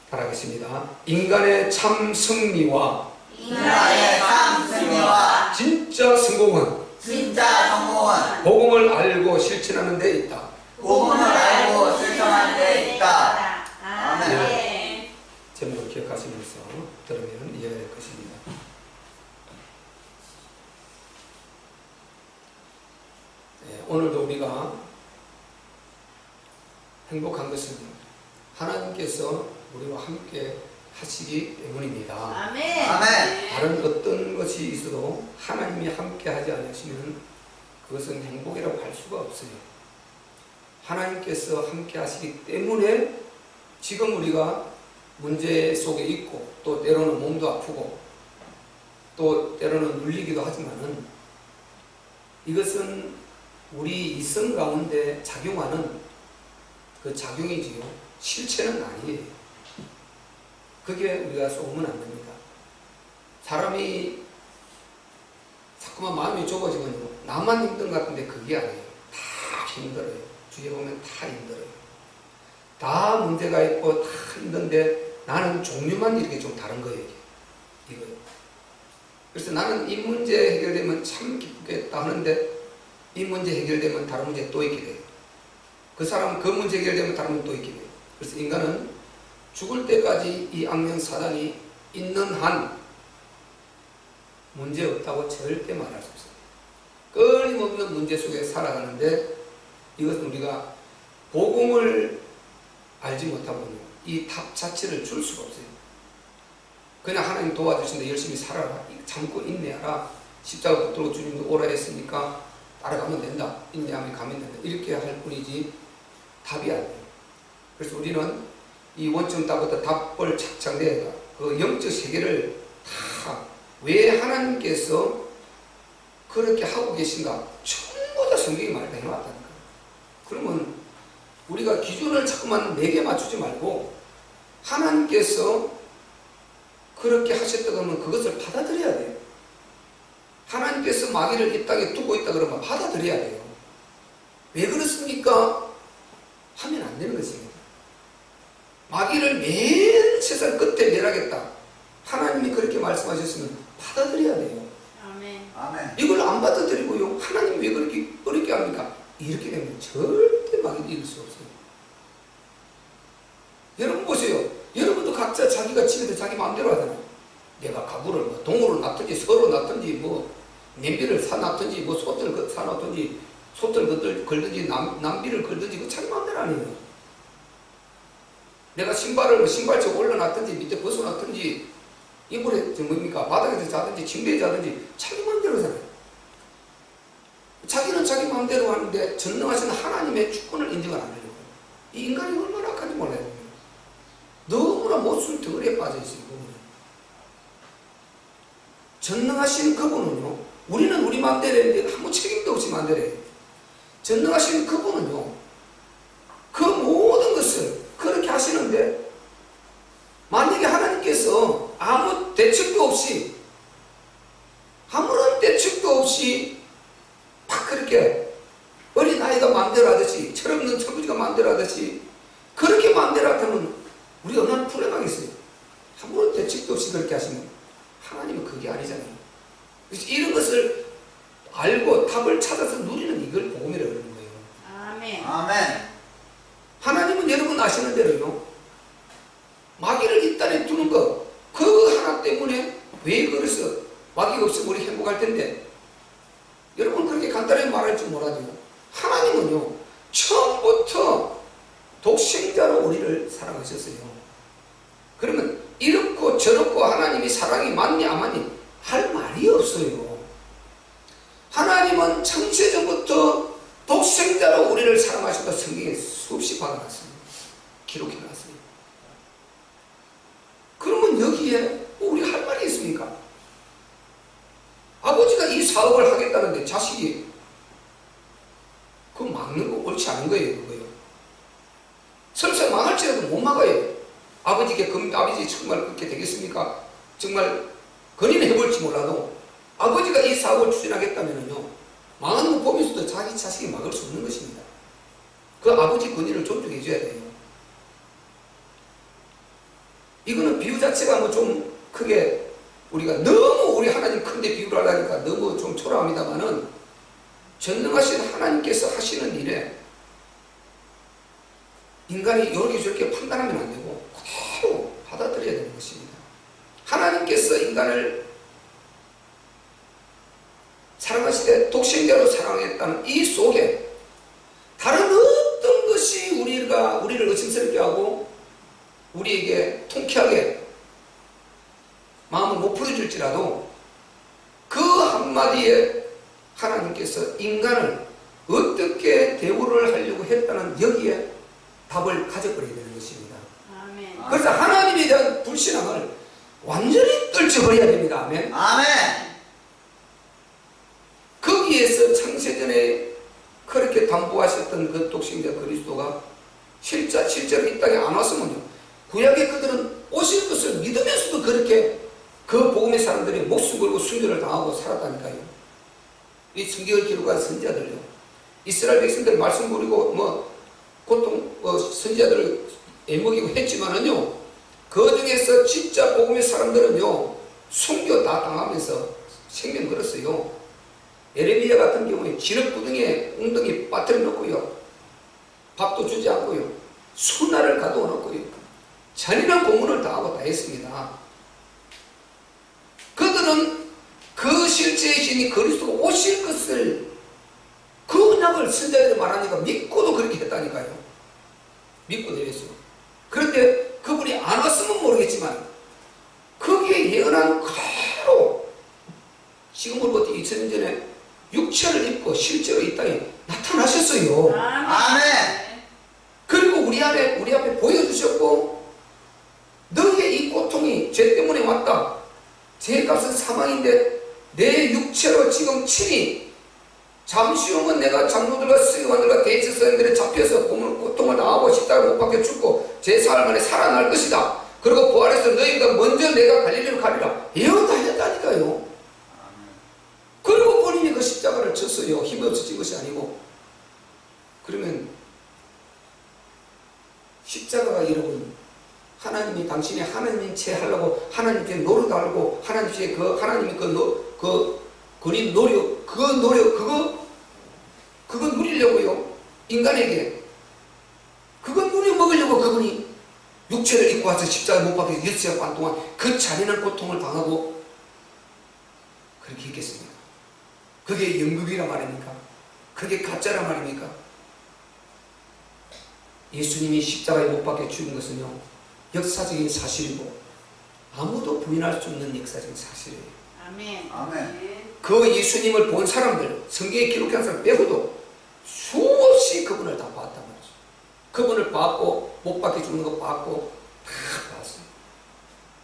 따라하겠습니다. 인간의 참 승리와 진짜 성공은 복음을 알고 실천하는 데 있다. 아멘. 제목을 기억하시면서 들으면 이해가 될 것입니다. 오늘도 우리가 행복한 것은 하나님께서 우리와 함께 하시기 때문입니다. 아멘. 다른 어떤 것이 있어도 하나님이 함께 하지 않으시면 그것은 행복이라고 할 수가 없어요. 하나님께서 함께 하시기 때문에 지금 우리가 문제 속에 있고, 또 때로는 몸도 아프고, 또 때로는 눌리기도 하지만은 이것은 우리 이성 가운데 작용하는 그 작용이지요. 실체는 아니에요. 그게 우리가 속으면 안 됩니다. 사람이 자꾸만 마음이 좁아지면요, 나만 힘든 것 같은데 그게 아니에요. 다 힘들어요. 주위에 보면 다 힘들어요. 다 문제가 있고 다 힘든데 나는 종류만 이렇게 좀 다른 거예요. 이거요. 그래서 나는 이 문제 해결되면 참 기쁘겠다 하는데 이 문제 해결되면 다른 문제 또 있게 돼요. 그 사람은 그 문제 해결되면 다른 문제 또 있게 돼요. 그래서 인간은 죽을 때까지 이 악령 사단이 있는 한 문제 없다고 절대 말할 수 없어요. 끊임없는 문제 속에 살아가는데 이것은 우리가 복음을 알지 못하면 이 답 자체를 줄 수가 없어요. 그냥 하나님 도와주신다, 열심히 살아라, 참고 인내하라, 십자가 붙들고 주님도 오라 했으니까 따라가면 된다, 인내하면 가면 된다, 이렇게 할 뿐이지 답이 안 돼요. 그래서 우리는 이 원점 답부터 답을 착착 내가 그 영적 세계를 다 왜 하나님께서 그렇게 하고 계신가 전부 다 성경이 말다 해놨다니까. 그러면 우리가 기준을 자꾸만 내게 맞추지 말고 하나님께서 그렇게 하셨다 그러면 그것을 받아들여야 돼요. 하나님께서 마귀를 이 땅에 두고 있다 그러면 받아들여야 돼요. 왜 그렇습니까? 하면 안 되는 것입니다. 마귀를 맨 세상 끝에 멸하겠다, 하나님이 그렇게 말씀하셨으면 받아들여야 돼요. 아멘. 이걸 안 받아들이고요, 하나님 왜 그렇게 어렵게 합니까? 이렇게 되면 절대 마귀를 이길 수 없어요. 여러분 보세요. 여러분도 각자 자기가 집에서 자기 마음대로 하잖아요. 내가 가구를 뭐 동으로 놨든지 서로 놨든지 뭐 냄비를 사놨든지 뭐 솥을 사놨든지 솥을 걸든지 남비를 걸든지 그 자기 마음대로 아니에요. 내가 신발을 뭐 신발째 올려놨든지 밑에 벗어놨든지 이불에 뭡니까 바닥에서 자든지 침대에 자든지 자기 마음대로 하잖아요. 자기는 자기 마음대로 하는데 전능하신 하나님의 주권을 인정을 안 하려고. 이 인간이 얼마나 악한지 몰라요. 너무나 못순 덩어리에 빠져있어요. 전능하신 그분은요, 우리는 우리 마음대로 했는데 아무 책임도 없이 마음대로 해요. 전능하신 그분은요, 그 모든 것을 그렇게 하시는데 만약에 하나님께서 아무 대책도 없이, 아무런 대책도 없이 막 그렇게 어린아이가 마음대로 하듯이, 철없는 철부지가 마음대로 하듯이 그렇게 마음대로 하다면 우리가 얼마나 불행하겠어요. 아무런 대책도 없이 그렇게 하시면 하나님은 그게 아니잖아요. 그래서 이런 것을 알고 답을 찾아서 누리는 이걸 복음이라고 그러는 거예요. 아멘. 하나님은 여러분 아시는 대로요, 마귀를 이 땅에 두는 것, 그 하나 때문에 왜 그래서 마귀가 없으면 우리 행복할 텐데, 여러분 그렇게 간단하게 말할 줄 몰라도요, 하나님은요 처음부터 독생자로 우리를 사랑하셨어요. 그러면 이렇고 저렇고 하나님이 사랑이 맞니 안 맞니 할 말이 없어요. 하나님은 창세전부터 독생자로 우리를 사랑하셨다 성경에 수없이 받아놨습니다. 기록해놨습니다. 그러면 여기에 우리 할 말이 있습니까? 아버지가 이 사업을 하겠다는데 자식이 그거 막는 거 옳지 않은 거예요. 그거요. 설사 망할지라도 못 막아요. 아버지께 아버지 정말 그렇게 되겠습니까? 정말 건의는 해볼지 몰라도 아버지가 이 사업을 추진하겠다면요, 망하는 거 보면서도 자기 자식이 막을 수 없는 것입니다. 그 아버지 건의를 존중해 줘야 돼요. 이거는 비유 자체가 뭐 좀 크게 우리가 너무 우리 하나님 큰데 비유를 하려니까 너무 좀 초라합니다만은 전능하신 하나님께서 하시는 일에 인간이 이렇게 저렇게 판단하면 안 되고 그대로 받아들여야 되는 것입니다. 하나님께서 인간을 사랑하시되 독생자로 사랑했다는 이 속에 다른 어떤 것이 우리를 의심스럽게 하고 우리에게 통쾌하게 마음을 못 풀어줄지라도 그 한마디에 하나님께서 인간을 어떻게 대우를 하려고 했다는 여기에 답을 가져버려야 되는 것입니다. 아멘. 그래서 하나님에 대한 불신앙을 완전히 떨쳐버려야 됩니다. 아멘. 아멘. 거기에서 창세전에 그렇게 담보하셨던 그 독생자 그리스도가 실제로 이 땅에 안 왔으면요, 구약의 그들은 오실 것을 믿으면서도 그렇게 그 복음의 사람들이 목숨 걸고 순교를 당하고 살았다니까요. 이 성경을 기록한 선지자들요, 이스라엘 백성들 말씀 부리고 고통 선지자들을 애먹이고 했지만은요, 그 중에서 진짜 복음의 사람들은요 순교 다 당하면서 생명 걸었어요. 에레미야 같은 경우에 진흙구덩이에 웅덩이 빠뜨려 놓고요, 밥도 주지 않고요, 수나를 가두어 놓고요, 잔인한 고문을 당하고 다 했습니다. 그들은 그 실제의 신이 그리스도가 오실 것을, 그 언약을 선자들이 말하니까 믿고도 그렇게 했다니까요. 믿고도 했어요. 그런데 그분이 안 왔으면 모르겠지만 거기에 예언한 그대로 지금으로부터 2000년 전에 육체를 입고 실제로 이 땅에 나타나셨어요. 아멘. 그리고 우리 앞에 보여주셨고, 너의 이 고통이 죄 때문에 왔다, 죄값은 사망인데 내 육체로 지금 친히 잠시 후면 내가 장로들과 서기관들과 대제사장들에 잡혀서 고통을 당하고 십자가를 못 박혀 죽고 제4일 만에 살아날 것이다. 그리고 부활해서 너희보다 먼저 내가 갈릴리로 가리라. 예언 다 했다니까요. 그리고 본인이 그 십자가를 졌어요. 힘이 없어진 것이 아니고. 그러면 십자가가 여러분, 하나님이 당신이 하나님인 채 하려고 하나님께 노릇하고 하나님께 하나님이 그린 노력, 그거 누리려고요. 인간에게 그거 누려 먹으려고 그분이 육체를 입고 와서 십자가에 못 박혀서 6시간 반 동안 그 잔인한 고통을 당하고 그렇게 했겠습니까? 그게 연극이라 말입니까? 그게 가짜라 말입니까? 예수님이 십자가에 못 박혀 죽은 것은요, 역사적인 사실이고 아무도 부인할 수 없는 역사적인 사실이에요. 아멘. 아멘. 그 예수님을 본 사람들, 성경에 기록한 사람 빼고도 수없이 그분을 다 봤단 말이죠. 그분을 봤고, 못 박혀 죽는 거 봤고, 다 봤어요.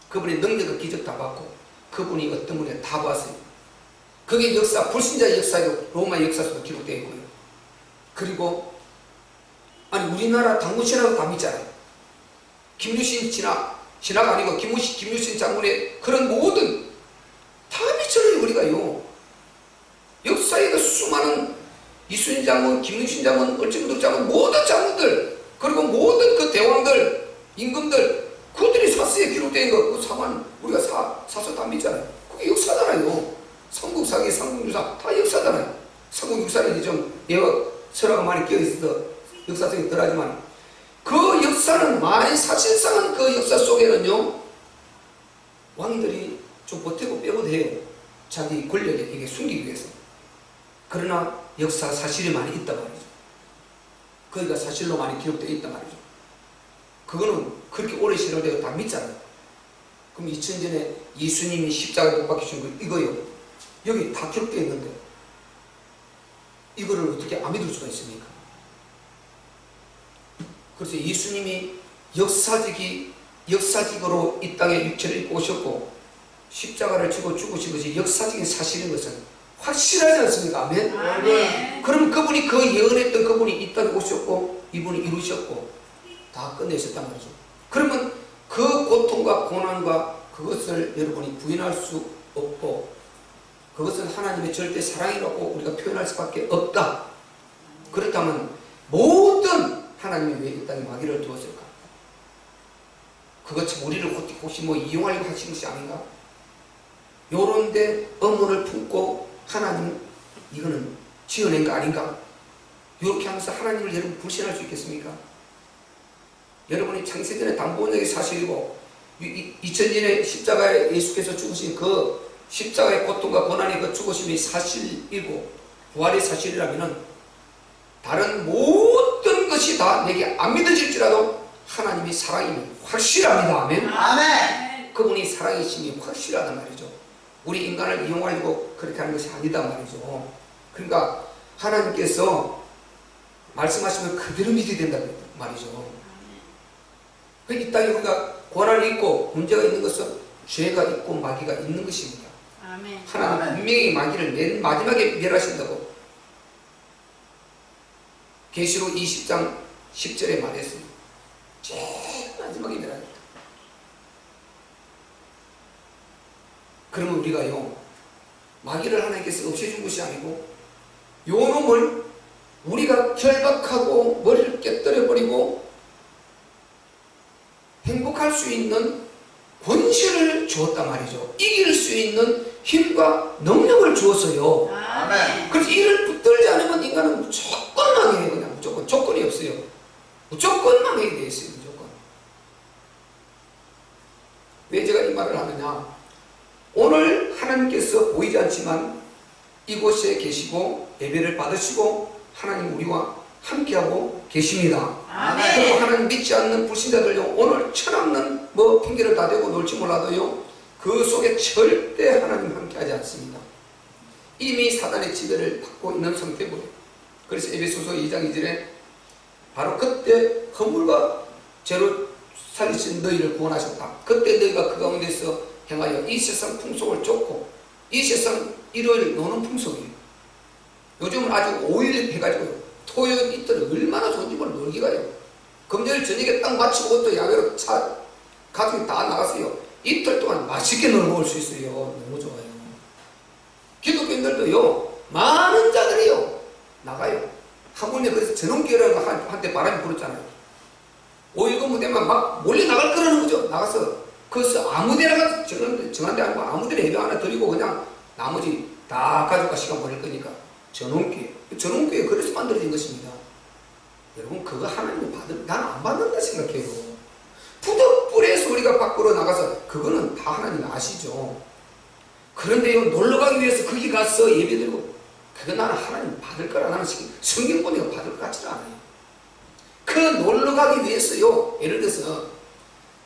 그분의 능력과 기적 다 봤고, 그분이 어떤 분이 다 봤어요. 그게 역사, 불신자 역사로 로마 역사에서도 기록되어 있고요. 그리고 아니 우리나라 당군 신학도 다 믿잖아요. 김유신 신화가 아니고 김유신 장군의 그런 모든 다 믿잖아요. 우리가요. 역사에 그 수많은 이순신 장군, 김유신 장군, 얼짱도 장군, 모든 장군들, 그리고 모든 그 대왕들, 임금들, 그들이 사서에 기록된 거, 그 사관 우리가 사서 다 믿잖아요. 그게 역사잖아요. 삼국사기, 삼국유사 다 역사잖아요. 삼국유사는 좀 예와 설화가 많이 끼어있어서 역사적인 덜하지만 그 역사는 많이, 사실상은 그 역사 속에는요, 왕들이 좀 보태고 빼고도 해요. 자기 권력에 이게 숨기기 위해서. 그러나 역사 사실이 많이 있단 말이죠. 그러니까 사실로 많이 기록되어 있단 말이죠. 그거는 그렇게 오래 실현되고 다 믿잖아요. 그럼 2000년에 예수님이 십자가에 못 박히신 거 이거요. 여기 다 기록되어 있는데 이거를 어떻게 안 믿을 수가 있습니까? 그래서 예수님이 역사적으로 이 땅에 육체를 입고 오셨고 십자가를 지고 죽으신 것이 역사적인 사실인 것은 확실하지 않습니까? 아멘? 아멘. 그럼 그분이 그 예언했던 그분이 이 땅에 오셨고 이분이 이루셨고 다 끝내셨단 말이죠. 그러면 그 고통과 고난과 그것을 여러분이 부인할 수 없고 그것은 하나님의 절대 사랑이라고 우리가 표현할 수밖에 없다. 그렇다면 모든 하나님이 왜 이 땅에 마귀를 두었을까? 그것 우리를 혹시 뭐 이용하려고 하신 것이 아닌가? 요런데 의문을 품고 하나님 이거는 지어낸 거 아닌가? 이렇게 하면서 하나님을 여러분 불신할 수 있겠습니까? 여러분이 창세전에 담보원역이 사실이고 2000년에 십자가에 예수께서 죽으신 그 십자가의 고통과 고난의 그 죽으심이 사실이고 부활의 사실이라면 다른 모든 것이 다 내게 안 믿어질지라도 하나님이 사랑임이 확실합니다. 아멘. 아멘. 그분이 사랑이심이 확실하단 말이죠. 우리 인간을 이용하려고 그렇게 하는 것이 아니다 말이죠. 그러니까 하나님께서 말씀하시면 그대로 믿어야 된다는 말이죠. 이 땅에 우리가 고난이 있고 문제가 있는 것은 죄가 있고 마귀가 있는 것입니다. 아멘. 하나님 아멘. 분명히 마귀를 맨 마지막에 멸하신다고 계시록 20장 10절에 말했습니다. 제일 마지막에 멸하신다. 그러면 우리가요 마귀를 하나님께서 없애준 것이 아니고 요 놈을 우리가 결박하고 머리를 깨뜨려버리고 행복할 수 있는 권세를 주었단 말이죠. 이길 수 있는 힘과 능력을 주었어요. 아멘. 그래서 이를 붙들지 않으면 인간은 무조건 망해요. 그냥 무조건 조건이 없어요. 무조건 망하게 되어 있어요. 무조건. 왜 제가 이 말을 하느냐? 오늘 하나님께서 보이지 않지만 이곳에 계시고 예배를 받으시고 하나님 우리와 함께하고 계십니다. 아멘. 그리고 하나님 믿지 않는 불신자들요 오늘 천없는 뭐 핑계를 다 대고 놀지 몰라도요 그 속에 절대 하나님 함께하지 않습니다. 이미 사단의 지배를 받고 있는 상태고요. 그래서 에베소서 2장 2절에 바로 그때 허물과 죄로 살리신 너희를 구원하셨다. 그때 너희가 그 가운데서 행하여 이 세상 풍속을 쫓고 이 세상 일요일 노는 풍속이에요. 요즘은 아주 5일 해가지고 토요일 이틀 얼마나 좋은지 몰라 놀기 가요. 금요일 저녁에 딱 마치고 또 야외로 가족이 다 나갔어요. 이틀 동안 맛있게 놀고 올 수 있어요. 너무 좋아요. 기독교인들도요 많은 자들이요 나가요. 하물며 그래서 전원교회라고 한때 바람이 불었잖아요. 5.19 무대만 막 몰래 나갈 거라는 거죠. 나가서 그래서 아무데나 가서 정한 데 아니고 아무데나 예배 하나 드리고 그냥 나머지 다 가족과 시간 보낼 거니까 전원교회. 전원교회 그래서 만들어진 것입니다. 여러분 그거 하나님을 난 안 받는다 생각해요. 부득불에서 우리가 밖으로 나가서 그거는 다 하나님 아시죠. 그런데요 놀러가기 위해서 거기 가서 예배드리고 그거 나는 하나님 받을 거라 나는 성경 보니까 받을 것 같지 않아요. 그 놀러가기 위해서요 예를 들어서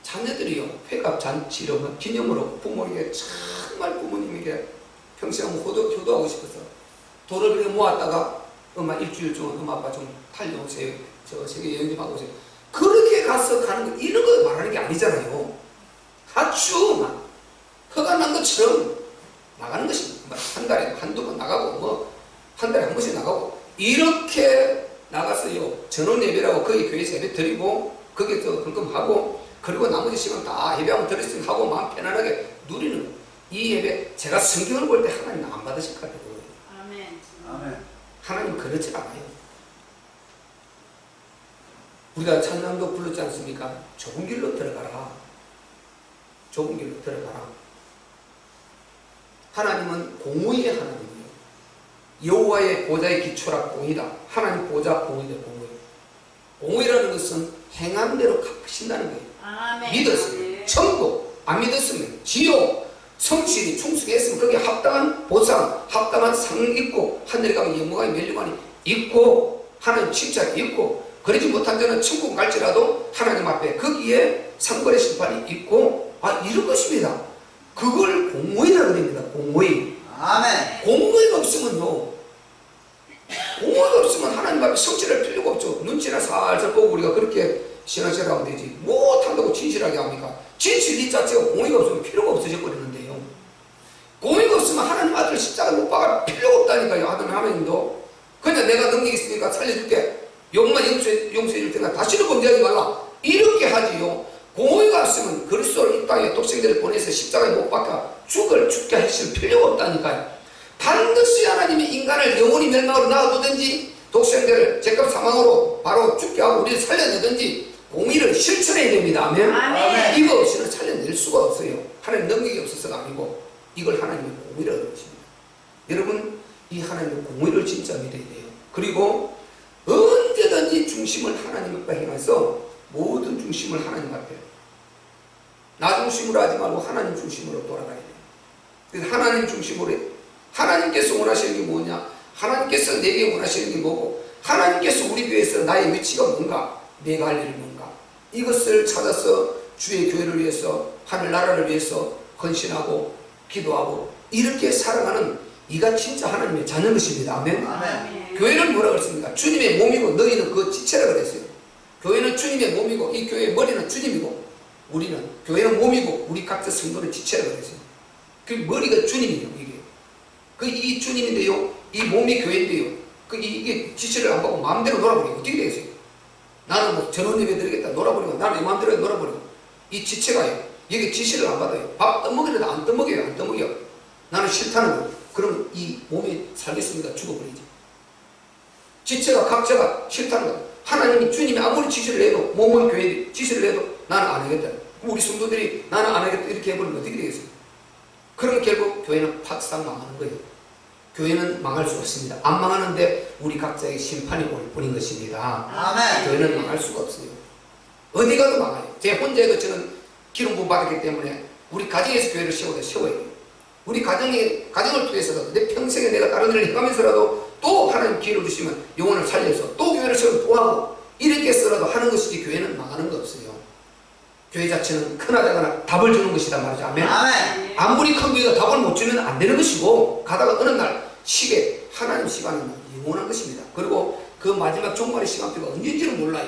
자녀들이요 회갑 잔치로 기념으로 부모에게 정말 부모님에게 평생 효도하고 싶어서 돈을 그렇게 모았다가 엄마 일주일 동안 엄마 아빠 좀 달려오세요. 저 세계 여행 좀 하고 오세요. 그렇게 가서 가는 거 이런 거 말하는 게 아니잖아요. 아주 막 허가 난 것처럼 나가는 것입니다. 한 달에 한두 번 나가고 뭐 한 달에 한 번씩 나가고 이렇게 나가서요 전원 예배라고 거기 교회에서 예배 드리고 거기서 헌금하고 그리고 나머지 시간 다 예배하면 드렸으면 하고 마음 편안하게 누리는 거예요. 이 예배 제가 성경을 볼 때 하나님 안 받으실 것 같아요. 아멘. 아멘. 하나님 그렇지 않아요. 우리가 찬양도 불렀지 않습니까? 좁은 길로 들어가라. 좁은 길로 들어가라. 하나님은 공의의 하나님이에요. 여호와의 보좌의 기초라 공의다. 하나님 보좌 공의다. 공의라는 것은 행한 대로 갚으신다는 거예요. 아멘. 믿었으면 천국, 안 믿었으면 지옥, 성실히 충성했으면 거기에 합당한 보상, 합당한 상 있고 하늘에 가면 영광의 멸류관이 있고 하나님 칭찬이 있고 그러지 못한 자는 천국 갈지라도 하나님 앞에 거기에 상벌의 심판이 있고 이런 것입니다. 그걸 공의라 그럽니다. 공의. 아멘. 공의가 없으면요 공의가 없으면 하나님 앞에 성실할 필요가 없죠. 눈치나 살살 보고 우리가 그렇게 신앙생활 하면 되지 못한다고 진실하게 합니까? 진실 이 자체가 공의가 없으면 필요가 없어져 버리는데요. 공의가 없으면 하나님 아들 십자가 못 박을 필요가 없다니까요. 하나님도 그냥 내가 능력 있으니까 살려줄게 욕만 용서해 줄 테니까 다시는 범죄하지 말라 이렇게 하지요. 공의가 없으면 그리스도를 이 땅에 독생자를 보내서 십자가에 못 박아 죽게 하실 필요가 없다니까요. 반드시 하나님이 인간을 영원히 멸망으로 놔두든지 독생자를 죄값 사망으로 바로 죽게 하고 우리를 살려내든지 공의를 실천해야 됩니다. 아멘. 아멘. 이거 없이는 살려낼 수가 없어요. 하나님 능력이 없어서가 아니고 이걸 하나님의 공의라는 것입니다. 여러분 이 하나님의 공의를 진짜 믿어야 돼요. 그리고 언제든지 중심을 하나님 앞에 향해서 모든 중심을 하나님 앞에 나 중심으로 하지 말고 하나님 중심으로 돌아가야 돼요. 그래서 하나님 중심으로 해요. 하나님께서 원하시는 게 뭐냐? 하나님께서 내게 원하시는 게 뭐고 하나님께서 우리 교회에서 나의 위치가 뭔가 내가 할 일이 뭔가 이것을 찾아서 주의 교회를 위해서 하늘나라를 위해서 헌신하고 기도하고 이렇게 살아가는 이가 진짜 하나님의 자녀 것입니다. 아멘. 아멘. 교회는 뭐라 그랬습니까? 주님의 몸이고 너희는 그 지체라 그랬어요. 교회는 주님의 몸이고 이 교회의 머리는 주님이고 우리는 교회는 몸이고 우리 각자 성도는 지체라 그랬어요. 그 머리가 주님이에요. 이게 이 주님인데요. 이 몸이 교회인데요. 이게 지체를 안 받고 마음대로 놀아버리고 어떻게 되겠어요? 나는 뭐 전원 예배 드리겠다 놀아버리고 나는 내 마음대로 놀아버리고 이 지체가요. 여기 지시를 안 받아요. 밥 떠먹이려도 안 떠먹여요. 안 떠먹여. 나는 싫다는 거예요. 그럼 이 몸이 살겠습니까? 죽어버리죠. 지체가 각자가 싫다는 거예요. 하나님이 주님이 아무리 지시를 해도 몸은 교회 지시를 해도 나는 안 하겠다. 우리 성도들이 나는 안 하겠다 이렇게 해버리면 어떻게 되겠어요? 그럼 결국 교회는 팍상 망하는 거예요. 교회는 망할 수 없습니다. 안 망하는데 우리 각자의 심판이 올 뿐인 것입니다. 아멘. 교회는 망할 수가 없어요. 어디 가도 망해요. 제 혼자의 저는 기름 부음 받았기 때문에 우리 가정에서 교회를 세워야 돼요. 우리 가정을 통해서도 내 평생에 내가 다른 일을 해가면서라도 또 하나님 기회를 주시면 영혼을 살려서 또 교회를 세우고 또 하고 이렇게 해서라도 하는 것이지 교회는 망하는 거 없어요. 교회 자체는 크나 작거나 답을 주는 것이다 말이죠. 아멘. 아멘. 아무리 큰 교회가 답을 못 주면 안 되는 것이고 가다가 어느 날 시계 하나님 시간은 영원한 것입니다. 그리고 그 마지막 종말의 시간표가 언제인지는 몰라요.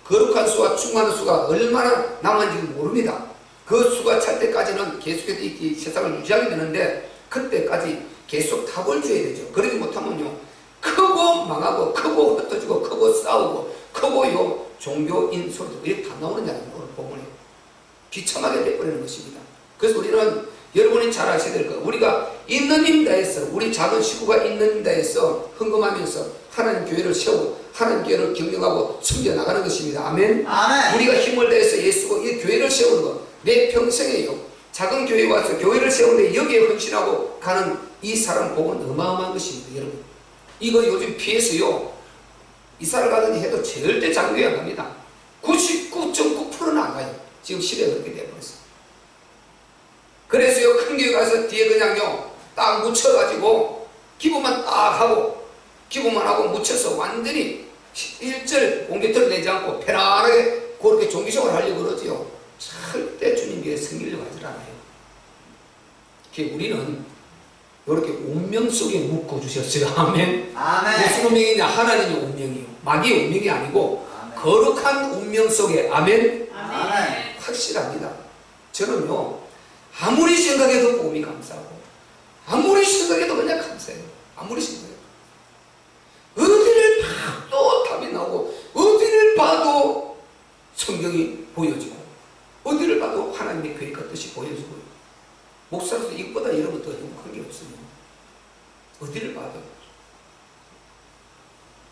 거룩한 수와 충만한 수가 얼마나 남았는지 모릅니다. 그 수가 찰 때까지는 계속해서 이 세상을 유지하게 되는데 그때까지 계속 답을 줘야 되죠. 그러지 못하면요 크고 망하고 크고 흩어지고 크고 싸우고 크고 종교인 소리도 이렇게 다 나오느냐는 오늘 본문에 비참하게 돼버리는 것입니다. 그래서 우리는 여러분이 잘 아셔야 될 것, 우리가 있는 힘다해서 우리 작은 식구가 있는 힘다해서 헌금하면서 하나님 교회를 세우고 하나님 교회를 경영하고 섬겨나가는 것입니다. 아멘. 아멘. 우리가 힘을 다해서 예수고 이 교회를 세우는 것, 내 평생에요 작은 교회에 와서 교회를 세우는데 여기에 헌신하고 가는 이 사람 복은 어마어마한 것입니다. 여러분 이거 요즘 피해서요 이사를 가든지 해도 절대 작은 교회 안 갑니다. 99.9%는 안 가요. 지금 시대가 그렇게 되어버렸어요. 그래서요 큰 교회 가서 뒤에 그냥요 딱 묻혀가지고 기부만 딱 하고 기부만 하고 묻혀서 완전히 1절 공개털 내지 않고 편안하게 그렇게 종기생활을 하려고 그러지요. 절대 주님께 섬기려고 하질 않아요. 우리는 이렇게 운명 속에 묶어주셨어요. 아멘. 아멘. 무슨 운명이냐? 하나님의 운명이에요. 마귀의 운명이 아니고 아멘. 거룩한 운명 속에 아멘. 아멘. 확실합니다. 저는요 아무리 생각해도 복음이 감사하고 아무리 생각해도 그냥 감사해요. 아무리 생각해도 어디를 봐도 답이 나오고 어디를 봐도 성경이 보여지고 어디를 봐도 하나님의 계획과 뜻이 보여지고 목사로서 이것보다 여러분 더 행복한 게 없어요. 어디를 봐도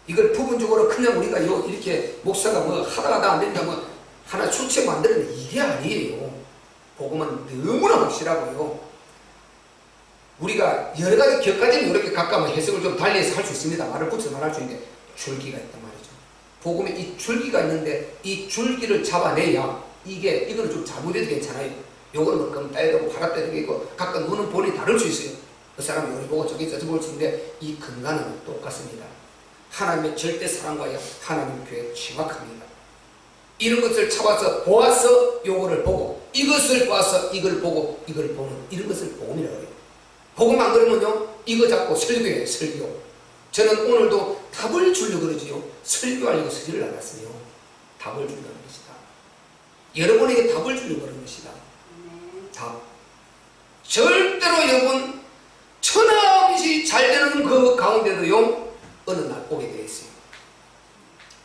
이걸 부분적으로 그냥 우리가 이렇게 목사가 뭐 하다가 안 되니까 뭐 하나 출처 만드는 이게 아니에요. 복음은 너무나 확실하고요. 우리가 여러 가지 격가지는 이렇게 가까운 해석을 좀 달리해서 할 수 있습니다. 말을 붙여서 말할 수 있는데 줄기가 있단 말이죠. 복음에 이 줄기가 있는데 이 줄기를 잡아내야 이거는 좀 잘못해도 괜찮아요. 요거는 뭐 그럼 따야 되고 팔아 따야 되고 각각 노는 본이 다를 수 있어요. 그 사람이 요리 보고 저기 볼 수 있는데 이 근간은 똑같습니다. 하나님의 절대 사랑과요 하나님의 교회 정확합니다. 이런 것을 잡아서 보아서 요거를 보고 이것을 보아서 이걸 보고 이걸 보는 이런 것을 복음이라고 해요. 복음 안 그러면요 이거 잡고 설교해요. 설교. 저는 오늘도 답을 주려고 그러지요. 설교하려고 서지를 않았어요. 답을 주려고 하는 것이다. 여러분에게 답을 주려고 하는 것이다. 답. 절대로 여러분 천하없이 잘 되는 그 가운데도요 어느 날 오게 되어 있어요.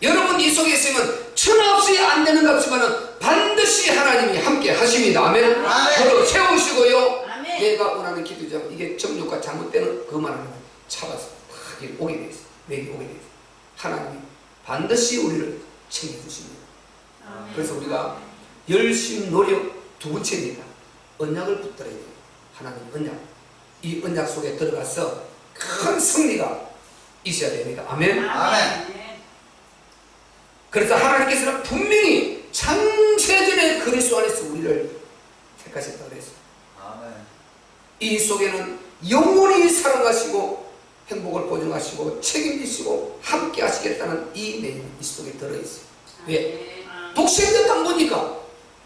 여러분 이 속에 있으면 천하없이 안 되는 것 같지만 반드시 하나님이 함께 하십니다. 아멘. 저를 세우시고요. 아멘. 내가 원하는 기도죠. 이게 정욕과 잘못되는 그만 하면 잡아서 탁 오게 되어 있어요. 내게 오게 되어 있어요. 하나님이 반드시 우리를 챙겨주십니다. 그래서 우리가 열심 노력 두 번째입니다. 언약을 붙들어야 돼요. 하나님 언약. 이 언약 속에 들어가서 큰 승리가 있어야 됩니다. 아멘. 그래서 하나님께서는 분명히 창세전에 그리스도 안에서 우리를 택하셨다고 그랬어요. 이 속에는 영원히 사랑하시고 행복을 보증하시고 책임지시고 함께 하시겠다는 이 내용이 이 속에 들어있어요. 왜? 독생자 딱 보니까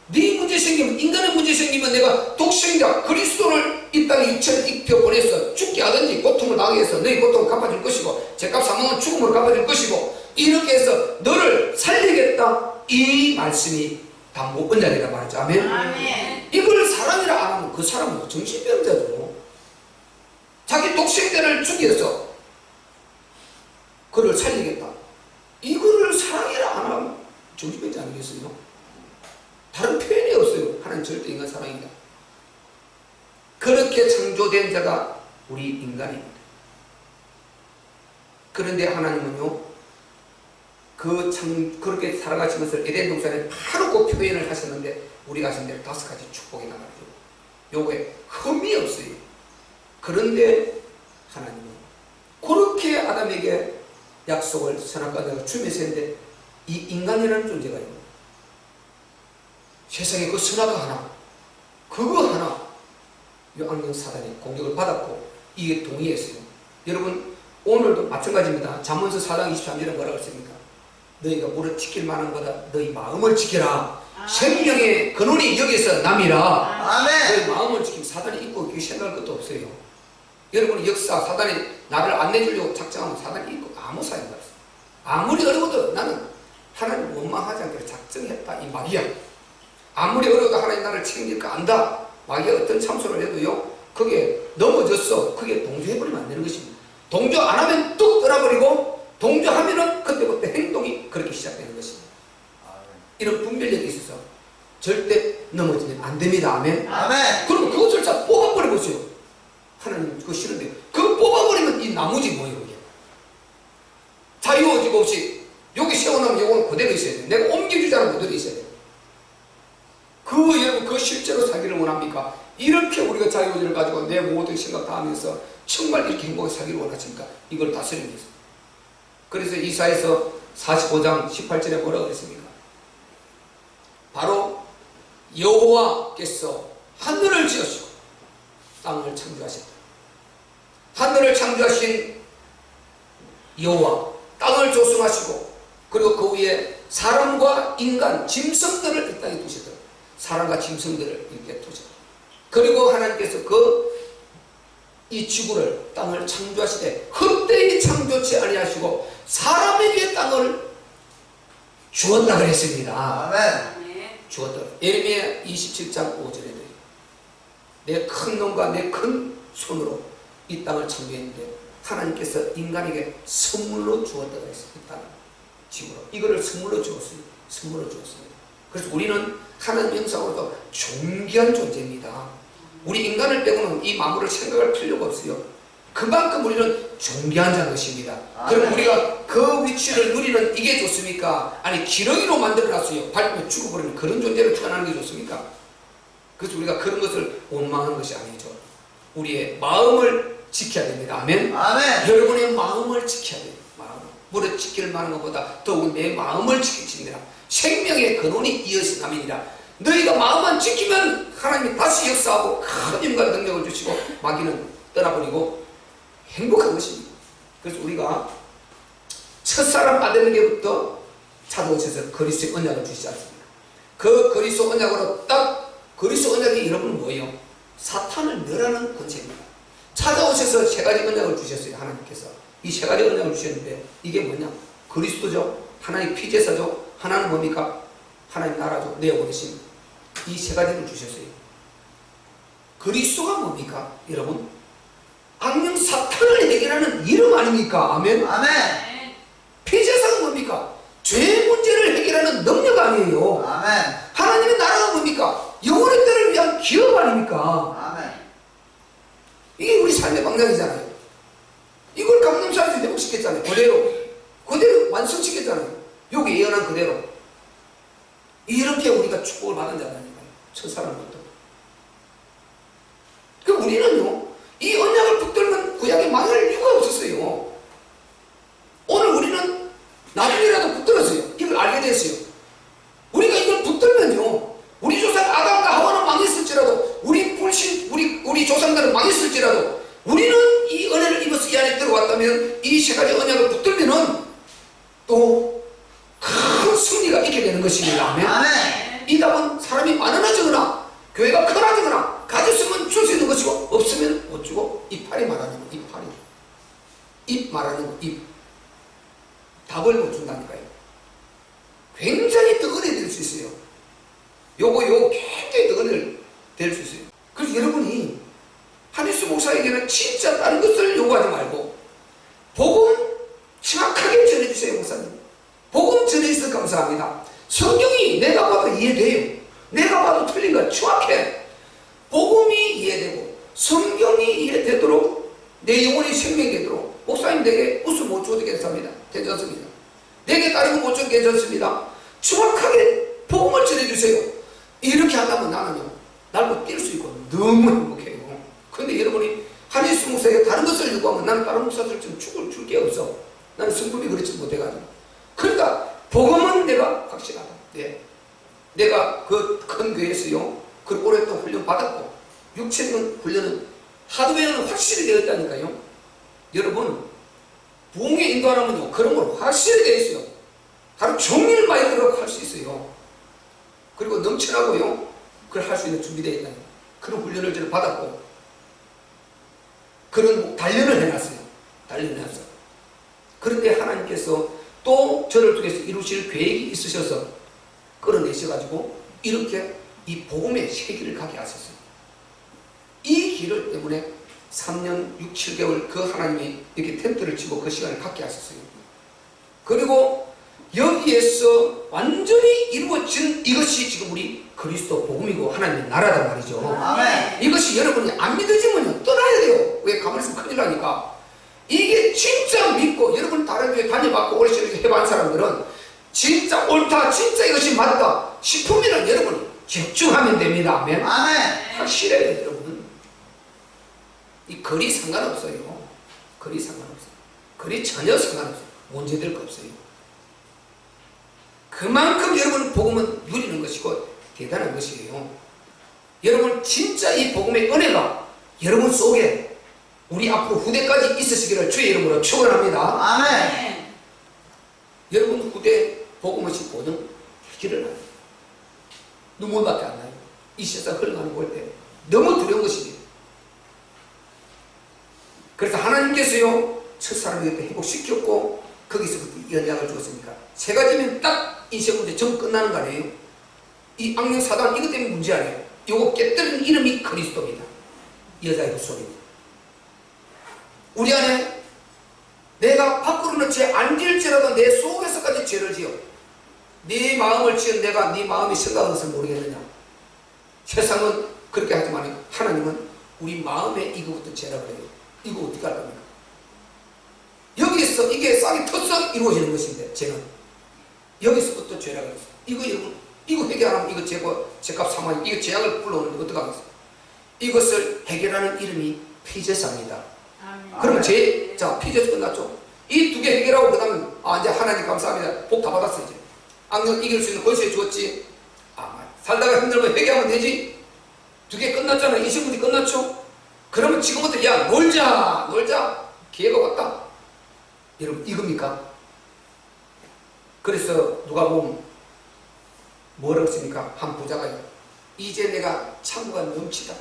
네 문제 생기면, 인간의 문제 생기면 내가 독생자 그리스도를 이 땅에 육체를 입혀 보내서 죽게 하든지 고통을 당하게 해서 너희 고통을 갚아줄 것이고 죄값 사망은 죽음으로 갚아줄 것이고 이렇게 해서 너를 살리겠다, 이 말씀이 담보 언약이라 말하죠. 아멘. 이걸 사랑이라 안 하면 그 사람은 정신병자죠. 자기 독생자를 죽여서 그를 살리겠다, 이거를 사랑이라 안 하면 정신병자 아니겠어요? 다른 표현이 없어요. 하나님 절대 인간 사랑이다. 그렇게 창조된 자가 우리 인간입니다. 그런데 하나님은요, 그렇게 살아가신 것을 에덴 동산에 바로 그 표현을 하셨는데, 우리가 하신 대로 5가지 축복이 나가죠. 요거에 흠이 없어요. 그런데 하나님은 그렇게 아담에게 약속을 선악과를 주면서 했는데, 이 인간이라는 존재가요, 세상에 그 선악과 하나, 그거 하나, 이 악령 사단이 공격을 받았고 이게 동의했어요. 여러분, 오늘도 마찬가지입니다. 잠언서 4장 23절에 뭐라고 했습니까? 너희가 물을 지킬 만한 거다. 너희 마음을 지켜라. 생명의 근원이 여기서 남이라. 너희 마음을 지키면 사단이 있고 그 생각할 것도 없어요. 여러분, 역사 사단이 나를 안 내주려고 작정하면 사단이 있고 아무 사용도 없어요. 아무리 어려워도 나는 하나님 원망하지 않기로 작정했다, 이 말이야. 아무리 어려워도 하나님 나를 책임질 거 안다. 마귀가 어떤 참소를 해도요, 그게 넘어졌어. 그게 동조해버리면 안 되는 것입니다. 동조 안 하면 뚝 떠나버리고, 동조하면은 그때부터 행동이 그렇게 시작되는 것입니다. 이런 분별력이 있어서 절대 넘어지면 안 됩니다. 아멘. 그럼 그것을 다 뽑아버려보세요. 하나님 그거 싫은데, 그거 뽑아버리면 이 나머지 뭐예요, 이게? 자유의지가 없이 여기 세워놓으면 이건 그대로 있어야 돼. 내가 옮겨주지 않으면 그대로 있어야 돼. 여러분, 그 실제로 살기를 원합니까? 이렇게 우리가 자유의지를 가지고 내 모든 생각 다 하면서 정말 이렇게 행복하게 살기를 원하십니까? 이걸 다스리는 거죠. 그래서 이사야서 45장 18절에 뭐라고 그랬습니까? 바로 여호와께서 하늘을 지으시고 땅을 창조하셨다. 하늘을 창조하신 여호와, 땅을 조성하시고, 그리고 그 위에 사람과 인간, 짐승들을 이 땅에 두시더라. 사람과 짐승들을 이렇게 두셨다. 그리고 하나님께서 이 지구를, 땅을 창조하시되 헛되이 창조치 아니하시고 사람에게 땅을 주었다 그랬습니다. 주었다. 예레미야 27장 5절에 내 큰 놈과 내 큰 손으로 이 땅을 창조했는데 하나님께서 인간에게 선물로 주었다 그랬습니다. 이 땅을, 지구로. 이거를 선물로 주었습니다. 선물로 주었습니다. 그래서 우리는 하나님 형상으로도 존귀한 존재입니다. 우리 인간을 빼고는 이 만물을 생각할 필요가 없어요. 그만큼 우리는 존귀한 자인 것입니다. 그럼 우리가 그 위치를 누리는 이게 좋습니까? 아니, 기러기로 만들어놨어요. 밟으면 죽어버리는 그런 존재로 태어나는 게 좋습니까? 그래서 우리가 그런 것을 원망하는 것이 아니죠. 우리의 마음을 지켜야 됩니다. 아멘. 여러분의 마음을 지켜야 돼요. 물을 지킬 만한 것보다 더욱 내 마음을 지키시니라. 생명의 근원이 이어진 남이니라. 너희가 마음만 지키면 하나님이 다시 역사하고 큰 힘과 능력을 주시고 마귀는 떠나버리고 행복한 것입니다. 그래서 우리가 첫사람 아담 에게부터 찾아오셔서 그리스도의 언약을 주시지 않습니까? 그 그리스도 언약으로 딱, 그리스도 언약이 여러분은 뭐예요? 사탄을 멸하는 권세입니다. 찾아오셔서 3가지 언약을 주셨어요. 하나님께서 이 3가지 언약을 주셨는데 이게 뭐냐? 그리스도죠, 하나님 피제사죠, 하나는 뭡니까? 하나님 나라죠, 내어보내신 이 3가지를 주셨어요. 그리스도가 뭡니까? 여러분, 악령 사탄을 해결하는 이름 아닙니까? 아멘. 피제사가 뭡니까? 죄 문제를 해결하는 능력 아니에요. 하나님의 나라가 뭡니까? 영원의 때를 위한 기업 아닙니까? 이게 우리 삶의 방향이잖아요. 이걸 감남사에서 회복시켰잖아요. 그대로 완성시켰잖아요. 여기 예언한 그대로. 이렇게 우리가 축복을 받은 자라니까요. 첫사랑부터. 그 우리는요, 이 언약을 붙들면 구약에 망할 이유가 없었어요. 오늘 우리는 나중에라도 붙들었어요. 이걸 알게 됐어요. 우리가 이걸 붙들면요, 우리 조상 아담과 하와는 망했을지라도, 우리 조상들은 망했을지라도, 우리는 이 은혜를 입어서 이 안에 들어왔다면, 이 세 가지 언약을 붙들면은 또 큰 승리가 있게 되는 것입니다. 아멘. 아멘. 이 답은 사람이 많으나 적으나, 교회가 크나 적으나, 가졌으면 줄 수 있는 것이고, 없으면 못 주고, 이파리 말하는 거, 이파리. 입 말하는 거, 입. 답을 못 준다니까요. 굉장히 더 은혜 될 수 있어요. 요거 굉장히 더 은혜 될 수 있어요. 그래서 여러분이 한일수 목사에게는 진짜 다른 것을 요구하지 말고 복음 정확하게 전해주세요. 목사님, 복음 전해주셔서 감사합니다. 성경이 내가 봐도 이해돼요. 내가 봐도 틀린 거 정확해. 복음이 이해되고 성경이 이해되도록 내 영혼이 생명되도록 목사님 내게 웃음 못 줘도 괜찮습니다. 괜찮습니다. 내게 다른 거 못 줘도 괜찮습니다. 정확하게 복음을 전해주세요. 이렇게 한다면 나는요, 날고 뛸 수 있고 너무 행복해요. 그런데 여러분이 한일수 목사에게 다른 것을 요구하면 나는 다른 목사들 좀 줄 게 없어. 나는 성품이 그렇지 못해가지고. 그러니까 복음은 내가 확실하다. 네. 내가 그 큰 교회에서요, 그 오랫동안 훈련 받았고 6,000년 훈련은 하드웨어는 확실히 되었다니까요. 여러분, 부흥에 인도하려면요, 그런 걸 확실히 되어 있어요. 바로 정리를 많이 들어가고 할 수 있어요. 그리고 넘쳐나고요, 그걸 할 수 있는 준비되어 있다는 그런 훈련을 저는 받았고, 그런 단련을 해놨어요. 단련을 해놨어요. 그런데 하나님께서 또 저를 통해서 이루실 계획이 있으셔서 끌어내셔가지고 이렇게 이 복음의 세기를 가게 하셨어요. 이 길을 때문에 3년 6, 7개월 그 하나님이 이렇게 텐트를 치고 그 시간을 갖게 하셨어요. 그리고 여기에서 완전히 이루어진 이것이 지금 우리 그리스도 복음이고 하나님의 나라단 말이죠. 아멘. 이것이 여러분이 안 믿어지면 떠나야 돼요. 왜? 가만히 있으면 큰일 나니까. 이게 진짜 믿고, 여러분 다른 교회 다녀봤고 오래 해본 사람들은 진짜 옳다, 진짜 이것이 맞다 싶으면 여러분 집중하면 됩니다. 아멘. 아멘. 확실해요. 여러분, 이 거리 상관없어요. 거리 상관없어요. 거리 전혀 상관없어요. 문제될 거 없어요. 그만큼 여러분 복음은 누리는 것이고 대단한 것이에요. 여러분 진짜 이 복음의 은혜가 여러분 속에 우리 앞으로 후대까지 있으시기를 주의 이름으로 축원합니다. 아멘. 여러분 후대 복음의 보증 되기를 합니다. 눈물밖에 안 나요. 이 세상 흘러가는 걸 때 너무 두려운 것이지. 그래서 하나님께서요, 첫사람에게 회복시켰고 거기서부터 연약을 주었으니까 세 가지면 딱 인생 문제 전 끝나는 거 아니에요? 이 악령 사단 이것 때문에 문제 아니에요? 요거 깨뜨리는 이름이 그리스도입니다. 여자의 헛소리입니다. 우리 안에 내가 밖으로는 죄 안 지을지라도 내 속에서까지 죄를 지어. 네 마음을 지은 내가 네 마음이 생각하는 것을 모르겠느냐? 세상은 그렇게 하지만 하나님은 우리 마음에 이거부터 죄라고 해요. 이거 어떻게 할 겁니까? 여기에서 이게 싹이 터서 이루어지는 것인데 죄는 여기서부터 죄라고 했어요. 이거 여러분, 이거 해결 안 하면 이거 죄값 3만, 이거 죄악을 불러오는데 어떡하겠어요? 이것을 해결하는 이름이 피제사입니다. 그러면 자, 피제사 끝났죠? 이 두 개 해결하고 그 다음에 이제 하나님 감사합니다. 복 다 받았어. 이제 악령 이길 수 있는 권세 주었지. 살다가 힘들면 회개하면 되지. 두 개 끝났잖아. 이 시간이 끝났죠? 그러면 지금부터 야 놀자 기회가 왔다. 여러분 이겁니까? 그래서 누가 보면 뭐라고 했습니까? 한 부자가요, 이제 내가 창고가 넘치다.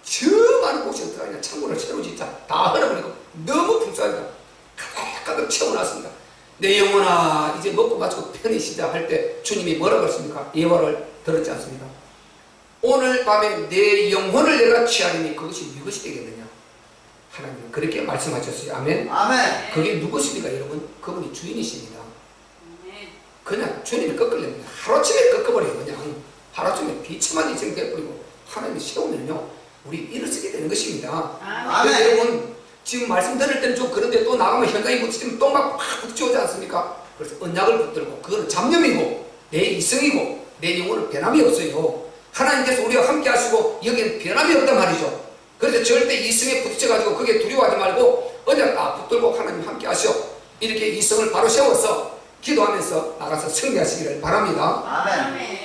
저 많은 곳이 어떡하냐. 창고를 새로 짓자. 다 흘러버리고 너무 풍성하니까 가득가득 채워놨습니다. 내 영혼아 이제 먹고 마시고 편히 쉬자 할 때 주님이 뭐라고 했습니까? 예화를 들었지 않습니까? 오늘 밤에 내 영혼을 내가 취하리니 그것이 무엇이 되겠느냐? 하나님은 그렇게 말씀하셨어요. 아멘. 아멘. 그게 누구십니까 여러분? 그분이 주인이십니다. 그냥 주님이 꺾으려면 하루아침에 꺾어버려요. 그냥 하루아침에 비참한 인생 되어버리고 하나님이 세우면요 우리 일어서게 되는 것입니다. 아멘. 여러분 지금 말씀 들을 때는 좀 그런데 또 나가면 현장에 부딪히면 또 막 붙여오지 않습니까? 그래서 언약을 붙들고 그거는 잡념이고 내 이성이고 내 영혼은 변함이 없어요. 하나님께서 우리와 함께 하시고 여기는 변함이 없단 말이죠. 그래서 절대 이성에 부딪혀가지고 그게 두려워하지 말고 언약 딱 붙들고 하나님 함께 하셔. 이렇게 이성을 바로 세워서 기도하면서 나가서 승리하시기를 바랍니다. 아멘. 아멘.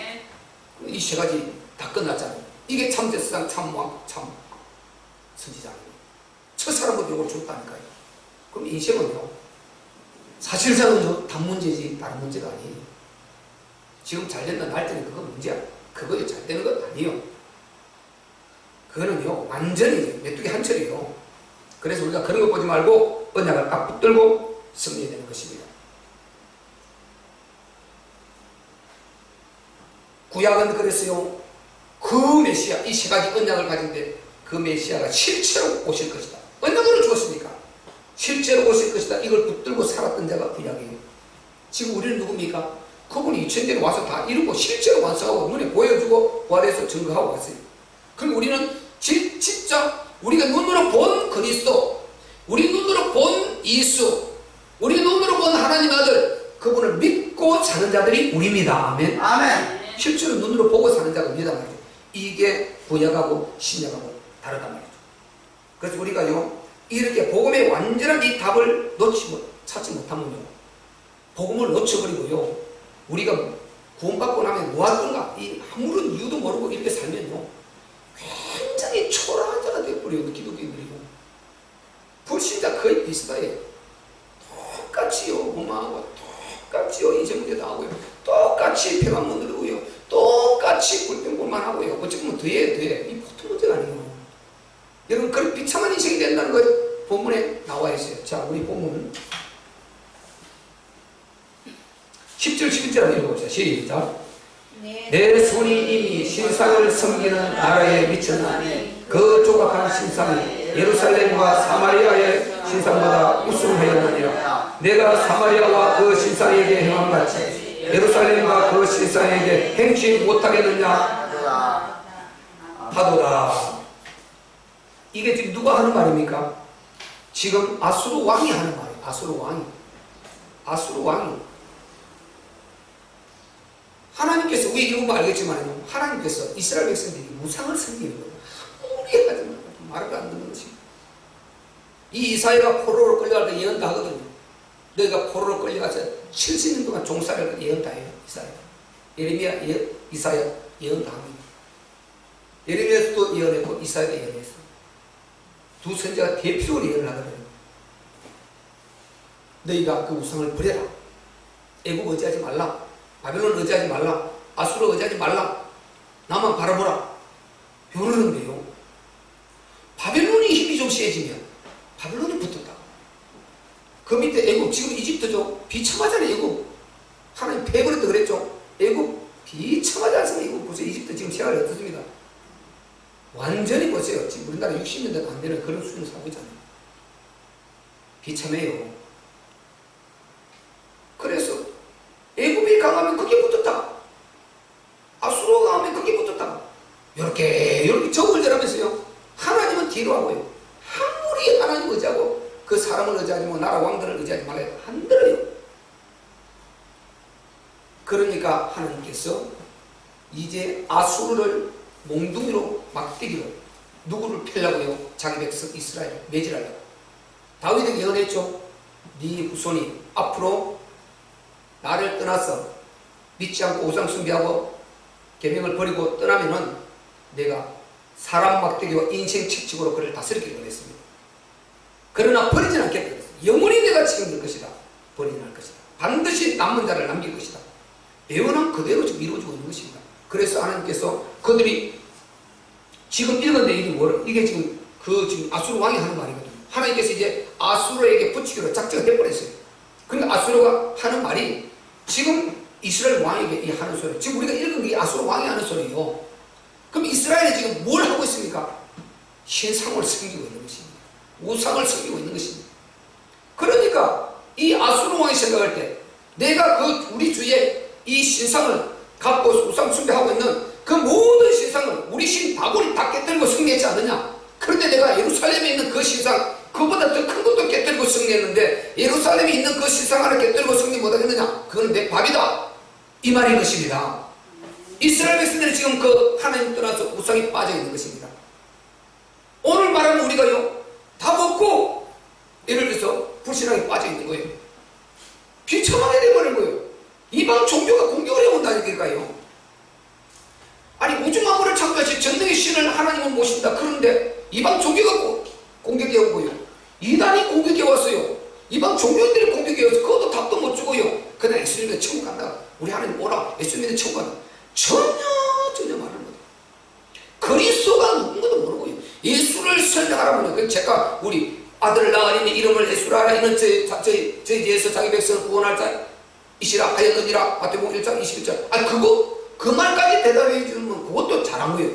이 세 가지 다 끝났잖아요. 이게 참제사장 참왕 참 선지자입니다. 첫 사람부터 이걸 줬다니까요. 그럼 인생은요, 사실상은요 단문제지 다른 문제가 아니에요. 지금 잘 된다 날 때는 그거 문제야. 그거에 잘 되는 건 아니에요. 그거는요 완전히 메뚜기 한철이에요. 그래서 우리가 그런 거 보지 말고 언약을 딱 붙들고 승리해야 되는 것입니다. 구약은 그랬어요. 그 메시아, 이 세 가지 언약을 가진데 그 메시아가 실제로 오실 것이다. 언약으로 주었으니까 실제로 오실 것이다. 이걸 붙들고 살았던 자가 구약이에요. 지금 우리는 누굽니까? 그분이 2000년에 와서 다 이루고 실제로 완성하고 눈에 보여주고 부활해서 증거하고 왔어요. 그럼 우리는 진짜 우리가 눈으로 본 그리스도, 우리 눈으로 본 예수, 우리 눈으로 본 하나님 아들, 그분을 믿고 사는 자들이 우리입니다. 아멘. 아멘. 실제로 눈으로 보고 사는 자가 우리다 말이죠. 이게 구약하고 신약하고 다르단 말이죠. 그래서 우리가요 이렇게 복음의 완전한 이 답을 찾지 못하면요 복음을 놓쳐버리고요 우리가 구원받고 나면 뭐 할 건가 이 아무런 이유도 모르고 이렇게 살면요 굉장히 초라한 자가 되어버려요. 기독교인들이요. 불신자 거의 비슷해요. 똑같이요 오마하고 똑같이요 이정죄도 하고요 똑같이 배만 못 누르고요 똑같이 불평불만 하고요. 어찌 보면 돼. 이 보통 문제가 아니에요. 여러분 그런 비참한 인생이 된다는 거 본문에 나와 있어요. 자 우리 본문 10절 11절 한번 읽어봅시다. 시작. 내 손이 이미 신상을 섬기는 나라에 미쳤나니 그 조각한 신상이 예루살렘과 사마리아의 신상보다 우승하였느니라. 내가 사마리아와 그 신상에게 행함같이 예루살렘과 그 신상에게 행치 못하겠느냐 하도다. 이게 지금 누가 하는 말입니까? 지금 아수르 왕이 하는 말이에요. 아수르 왕이 하나님께서 우리 읽으면 알겠지만 하나님께서 이스라엘 백성들이 우상을 섬기는 거예요. 아무리 하지만 말을 안 듣는 것입니다. 이 이사야가 포로로 끌려갈 때 예언 다 하거든요. 너희가 포로로 끌려가서 70년 동안 종살이를 예언 다 해요. 이사야. 예레미야, 이사야 예언 다 합니다. 예레미야도 예언했고 이사야도 예언했어요. 두 선지자가 대표로 예언을 하거든요. 너희가 그 우상을 버려라. 애국 의지하지 말라. 바벨론 의지하지 말라. 아수르 의지하지 말라. 나만 바라보라. 이러는데요. 바벨론이 힘이 좀 세지면 바벨론이 붙었다. 그 밑에 애국, 지금 이집트죠. 비참하잖아요. 애국. 하나님 패버렸다 그랬죠. 애국 비참하지 않습니까? 애국 보세요. 이집트 지금 생활이 어떻습니다. 완전히 보세요. 지금 우리나라 60년대도 안 되는 그런 수준을 살고 있잖아요. 비참해요. 그래서 애국이 강하면 거기에 붙었다. 아수르가 강하면 거기에 붙었다. 이렇게 저울질하면서요. 하나님은 뒤로 하고요. 아무리 하나님 의지하고 그 사람을 의지하지 뭐 나라 왕들을 의지하지 말아야 안 들어요. 그러니까 하나님께서 이제 아수르를 몽둥이로 막대기로 누구를 펴려고요? 자기 백성 이스라엘 매질하려고. 다윗에게 예언했죠. 네 후손이 앞으로 나를 떠나서 믿지 않고 우상 숭배하고 계명을 버리고 떠나면은 내가 사람 막대기와 인생 채찍으로 그를 다스리기를 원했습니다. 그러나 버리진 않겠다. 영원히 내가 책임질 것이다. 버리진 않을 것이다. 반드시 남은 자를 남길 것이다. 예언은 그대로 지금 이루어지고 있는 것입니다. 그래서 하나님께서 그들이 지금 읽은데 이게 뭐라? 이게 지금 지금 아수르 왕이 하는 말이거든요. 하나님께서 이제 아수르에게 붙이기로 작정을 해버렸어요. 그러니까 아수르가 하는 말이 지금 이스라엘 왕에게 이 하는 소리. 지금 우리가 읽은 게 아수르 왕이 하는 소리예요. 그럼 이스라엘이 지금 뭘 하고 있습니까? 신상을 섬기고 있는 것입니다. 우상을 섬기고 있는 것입니다. 그러니까 이 아수르 왕이 생각할 때 내가 우리 주위에 이 신상을 갖고 우상 숭배하고 있는 그 모든 신상을 우리 신 다곤이 다 깨뜨리고 승리했지 않느냐? 그런데 내가 예루살렘에 있는 그 신상 그보다 더 큰 것도 깨뜨리고 승리했는데 예루살렘에 있는 그 신상 하나 깨뜨리고 승리 못하겠느냐? 그건 내 밥이다. 이 말인 것입니다. 이스라엘 백성들이 지금 그 하나님 떠나서 우상에 빠져 있는 것입니다. 오늘 말하면 우리가요, 다 먹고 예를 들어서 불신앙에 빠져 있는 거예요. 비참하게 돼버린 거예요. 이방 종교가 공격을 해온다니까요. 아니, 우주만물을 창조하신 전능의 신을 하나님은 모신다. 그런데 이방 종교가 공격해 오고요, 이단이 공격해 왔어요. 이방 종교인들이 공격해 와서 그것도 답도 못 주고요, 그냥 예수님의 천국 간다, 우리 하나님 오라, 예수님의 천국 간다. 전혀 말하는 거예요. 그리스도가 누군가도 모르고요, 예수를 설명하라고요. 그래서 제가 우리 아들 낳으니 이름을 예수라 하라, 이는 저희 뒤에서 자기 백성을 구원할 자이시라 하였느니라. 마태복음 1장 21절. 아니, 그 말까지 대답해 주면 그것도 잘한 거예요.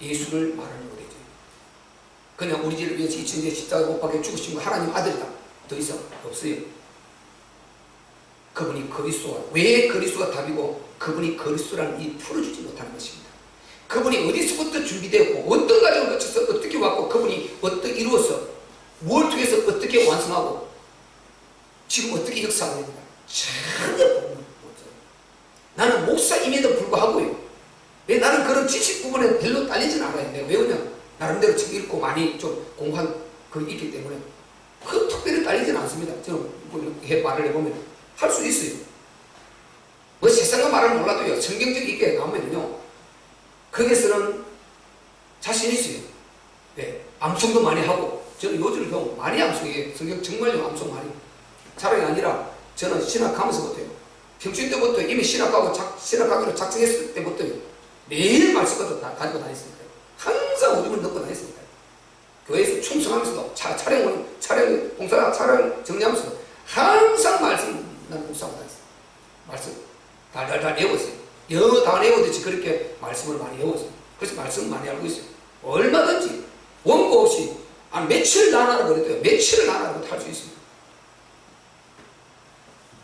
예수를 말하는 거죠. 그냥 우리 죄를 위해서 2000년 십자가 못 박혀 죽으신 거 하나님 아들이다. 더 이상 없어요. 그분이 그리스도가, 왜 그리스도가 답이고 그분이 그리스도라는 이 풀어주지 못하는 것입니다. 그분이 어디서부터 준비되었고 어떤 과정을 거쳐서 어떻게 왔고 그분이 어떻게 이루어서 뭘 통해서 어떻게 완성하고 지금 어떻게 역사하고 있는가 전혀 못해요. 나는 목사임에도 불구하고요, 왜 나는 그런 지식 부분에 별로 딸리지는 않아요. 내가 왜냐면 나름대로 책 읽고 많이 좀 공부한 그 있기 때문에 그 특별히 딸리지는 않습니다. 저는 말을 해보면 할 수 있어요. 뭐 세상과 말을 몰라도요, 성경적 있게 나오면요, 거기에서는 자신 있어요. 네, 암송도 많이 하고, 저는 요즘도 많이 암송해요. 성경 정말로 암송 많이. 자랑이 아니라 저는 신학하면서부터요, 평신 때부터 이미 신학하기로 작정했을 때부터요, 매일 말씀을 다 가지고 다녔습니다. 항상 오줌을 넣고 다녔습니다. 교회에서 충성하면서도 촬영 봉사 촬영 정리하면서도 항상 말씀 난 묵상하고 다녔어요. 말씀 달달달 외웠어요. 영어 다 외우듯이 그렇게 말씀을 많이 외웠어요. 그래서 말씀을 많이 알고 있어요. 얼마든지 원고 없이 며칠 나눠라고 그랬대요. 며칠을 나눠라고 할 수 있습니다.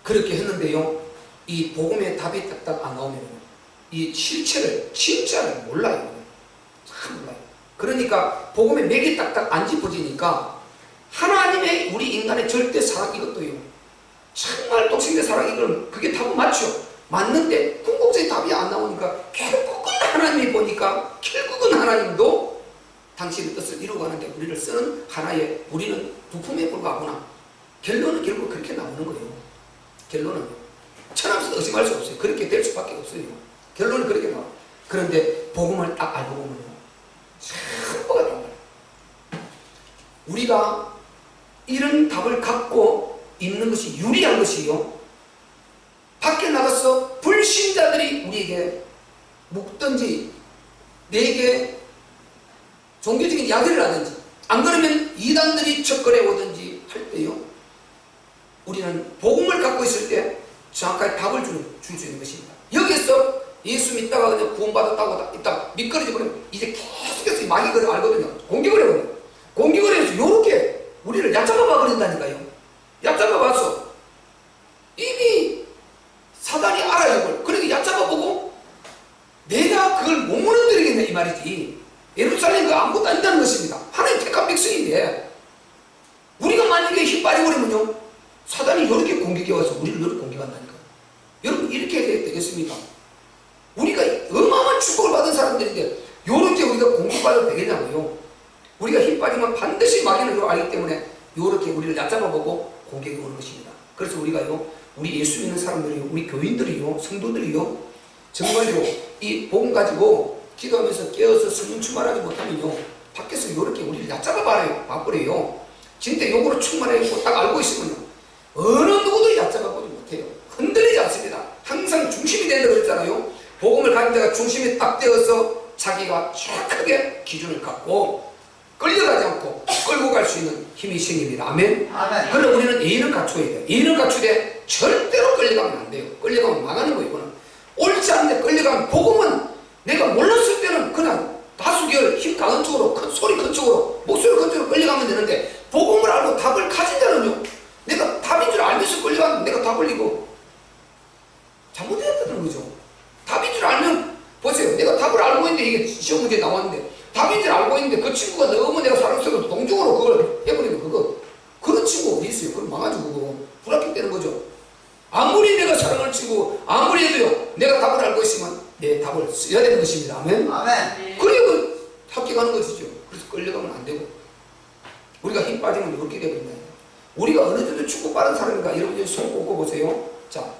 그렇게 했는데요, 이 복음의 답이 딱딱 안 나오면 이 실체를, 진짜를 몰라요. 참 몰라요. 그러니까 복음의 맥이 딱딱 안 짚어지니까 하나님의 우리 인간의 절대 사랑, 이것도요, 정말 독생자 사랑, 이건 그게 답은 맞죠. 맞는데 궁극적인 답이 안 나오니까 결국은 하나님이 보니까 결국은 하나님도 당신의 뜻을 이루어가는데 우리를 쓰는 하나의, 우리는 부품에 불과하구나. 결론은 결국 그렇게 나오는 거예요. 결론은 천하에서 의심할 수 없어요. 그렇게 될 수밖에 없어요. 결론은 그렇게 나와요. 그런데 복음을 딱 알고 보면요, 참 뭐가 나와요. 우리가 이런 답을 갖고 있는 것이 유리한 것이요, 밖에 나가서 불신자들이 우리에게 묵든지 내게 종교적인 이야기를 하든지 안 그러면 이단들이 접근해 오든지 할 때요, 우리는 복음을 갖고 있을 때 정확하게 답을 줄 수 있는 것입니다. 여기서 예수 믿다가 그냥 구원받았다고 있다가 미끄러져 버리면 이제 계속해서 마귀 그걸 알거든요. 공격을 해버려요. 공격을 해서 요렇게 우리를 얕잡아 버린다니까요. 얕잡아 봐서 이미 사단이 알아요. 그걸. 그러니까 얕잡아 보고 내가 그걸 못 무너뜨리겠네 이 말이지. 예루살렘 그 아무것도 아니다는 것입니다. 하나님 택한 백성인데 우리가 만약에 힘 빠져버리면요, 사단이 이렇게 공격해 와서 우리를 이렇게 공격한다니까. 여러분, 이렇게 해야 되겠습니까? 우리가 어마어마한 축복을 받은 사람들인데 이렇게 우리가 공격받아도 되겠냐고요. 우리가 힘 빠지면 반드시 마귀는 이걸 알기 때문에 이렇게 우리를 얕잡아보고 공격해 오는 것입니다. 그래서 우리가요, 우리 예수 믿는 사람들이요, 우리 교인들이요, 성도들이요, 정말로 이 복음 가지고 기도하면서 깨어서 성령 충만하지 못하면요, 밖에서 이렇게 우리를 얕잡아버려요. 진짜 요거로 충만해고 딱 알고 있으면요, 어느 누구도 얕잡아보지 못해요. 흔들리지 않습니다. 항상 중심이 된다고 그랬잖아요. 복음을 가진 자가 중심이 딱 되어서 자기가 정확하게 기준을 갖고 끌려가지 않고 끌고 갈 수 있는 힘이 생깁니다. 아멘. 아멘. 그럼 우리는 예의를 갖춰야 돼요. 예의를 갖추되 절대로 끌려가면 안 돼요. 끌려가면 망하는 거예요. 이거는 옳지 않은데 끌려가면, 복음은 내가 몰랐을 때는 그냥 다수결 힘 강한 쪽으로, 소리 큰 쪽으로, 목소리 큰 쪽으로 끌려가면 되는데, 복음을 알고 답을 가진 자는요, 내가 답인 줄 알면서 끌려가면 내가 답을 이고 잘못했다는 거죠. 답인 줄 알면, 보세요, 내가 답을 알고 있는데 이게 시험 문제 나왔는데 답인 줄 알고 있는데 그 친구가 너무 내가 사랑스러워서 동정으로 그걸 해버리면 그런 친구 어디 있어요? 그럼 망하죠. 그거 불합격되는 거죠. 아무리 내가 사랑하는 친구 아무리 해도요, 내가 답을 알고 있으면 내 답을 써야 되는 것입니다. 아멘. 아멘. 그리고 합격하는 것이죠. 그래서 끌려가면 안 되고 우리가 힘 빠지면 어떻게 되겠냐. 우리가 어느 정도 축구 빠른 사람인가 여러분 여기 손 꼽고 보세요. 자,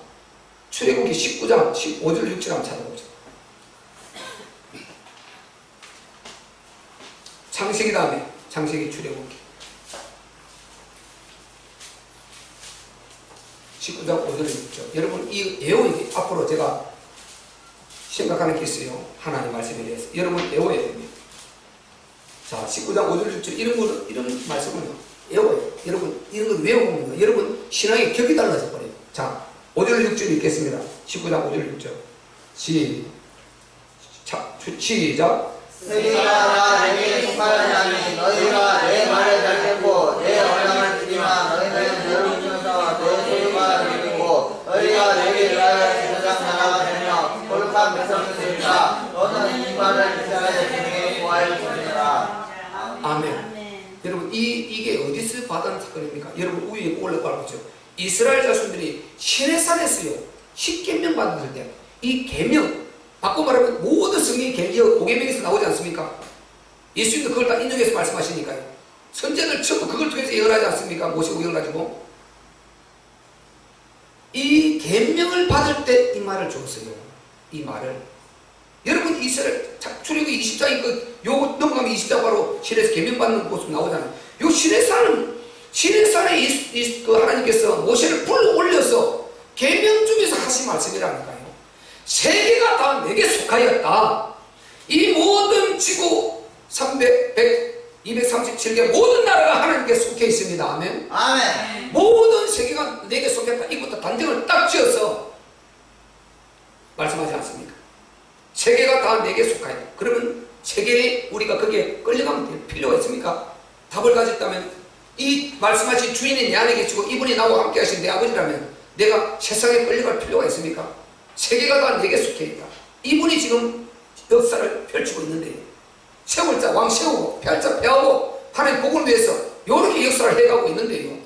출애굽기 19장 15절 6절 한번 찾아봅시다. 창세기 다음에 창세기 출애굽기 19장 5절 6절. 여러분 이 외우기 앞으로 제가 생각하는 게 있어요. 하나님 말씀에 대해서 여러분 외워야 됩니다. 자, 19장 5절 6절 이런 말씀은요 외워요. 여러분 이런 걸 외워보면 여러분 신앙의 격이 달라져 버려요. 자, 5절 6절 읽겠습니다. 19장 5절 6절 시작. 너희가 나 내게 속하였나니 너희가 내 말을 잘 듣고 내 언약을 지키나 너희는 여름 중에서 내 소유가 되고 너희가 내게 일하여 제사장 나라가 되며 거룩한 백성이 되리라. 너는 이 말을 이스라엘 중에 구하여 주리라. 아멘. 여러분 이게 어디서 받은 사건입니까? 여러분 위에 올라가 보죠. 이스라엘 자손들이 시내산에서요 10계명 받았을 때 이 계명 바꿔 말하면 모든 성경 계명 5계명에서 나오지 않습니까? 예수님도 그걸 다 인용해서 말씀하시니까요. 선제들 전부 그걸 통해서 예언하지 않습니까? 모세오경을 가지고 이 계명을 받을 때 이 말을 줬어요. 이 말을 여러분 이스라엘 출애굽기 20장이 요거 넘어가면 20장 바로 시내에서 계명 받는 모습 나오잖아요. 요 시내산에 그 하나님께서 모세를 불러 올려서 계명 중에서 하신 말씀이라니까요. 세계가 다 내게 속하였다. 이 모든 지구 300, 100, 237개 모든 나라가 하나님께 속해 있습니다. 아멘. 아멘. 모든 세계가 내게 속했다. 이부터 단정을 딱 지어서 말씀하지 않습니까? 세계가 다 내게 속하였다. 그러면 세계에 우리가 거기에 끌려가면 될 필요가 있습니까? 답을 가졌다면 이 말씀하신 주인이 내 안에 계시고 이분이 나와 함께 하신 내 아버지라면 내가 세상에 끌려갈 필요가 있습니까? 세계가 다 내게 속해 있다. 이분이 지금 역사를 펼치고 있는데요. 세울 자 왕 세우고 폐할 자 폐하고 하나님 복을 위해서 이렇게 역사를 해가고 있는데요.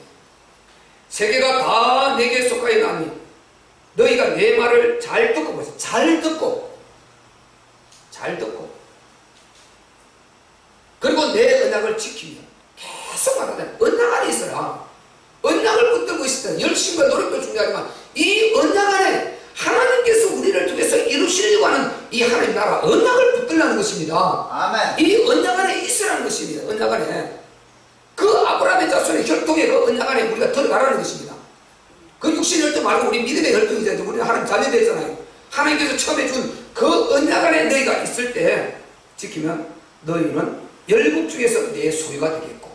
세계가 다 내게 속하였나니 너희가 내 말을 잘 듣고 보세요. 잘 듣고 그리고 내 언약을 지키며 계속 말하잖아요. 언약 안에 있어라. 언약을 붙들고 있을 때 열심과 노력도 중요하지만 이 언약 안에 하나님께서 우리를 통해서 이루시려고 하는 이 하나님 나라 언약을 붙들라는 것입니다. 아멘. 이 언약 안에 있으라는 것입니다. 언약 안에 그 아브라함의 자손의 혈통의 그 언약 안에 우리가 들어가라는 것입니다. 그 육신의 혈통 말고 우리 믿음의 혈통이잖아요. 우리는 하나님 자녀 되잖아요. 하나님께서 처음에 준 그 언약 안에 너희가 있을 때 지키면 너희는 열국 중에서 내 소유가 되겠고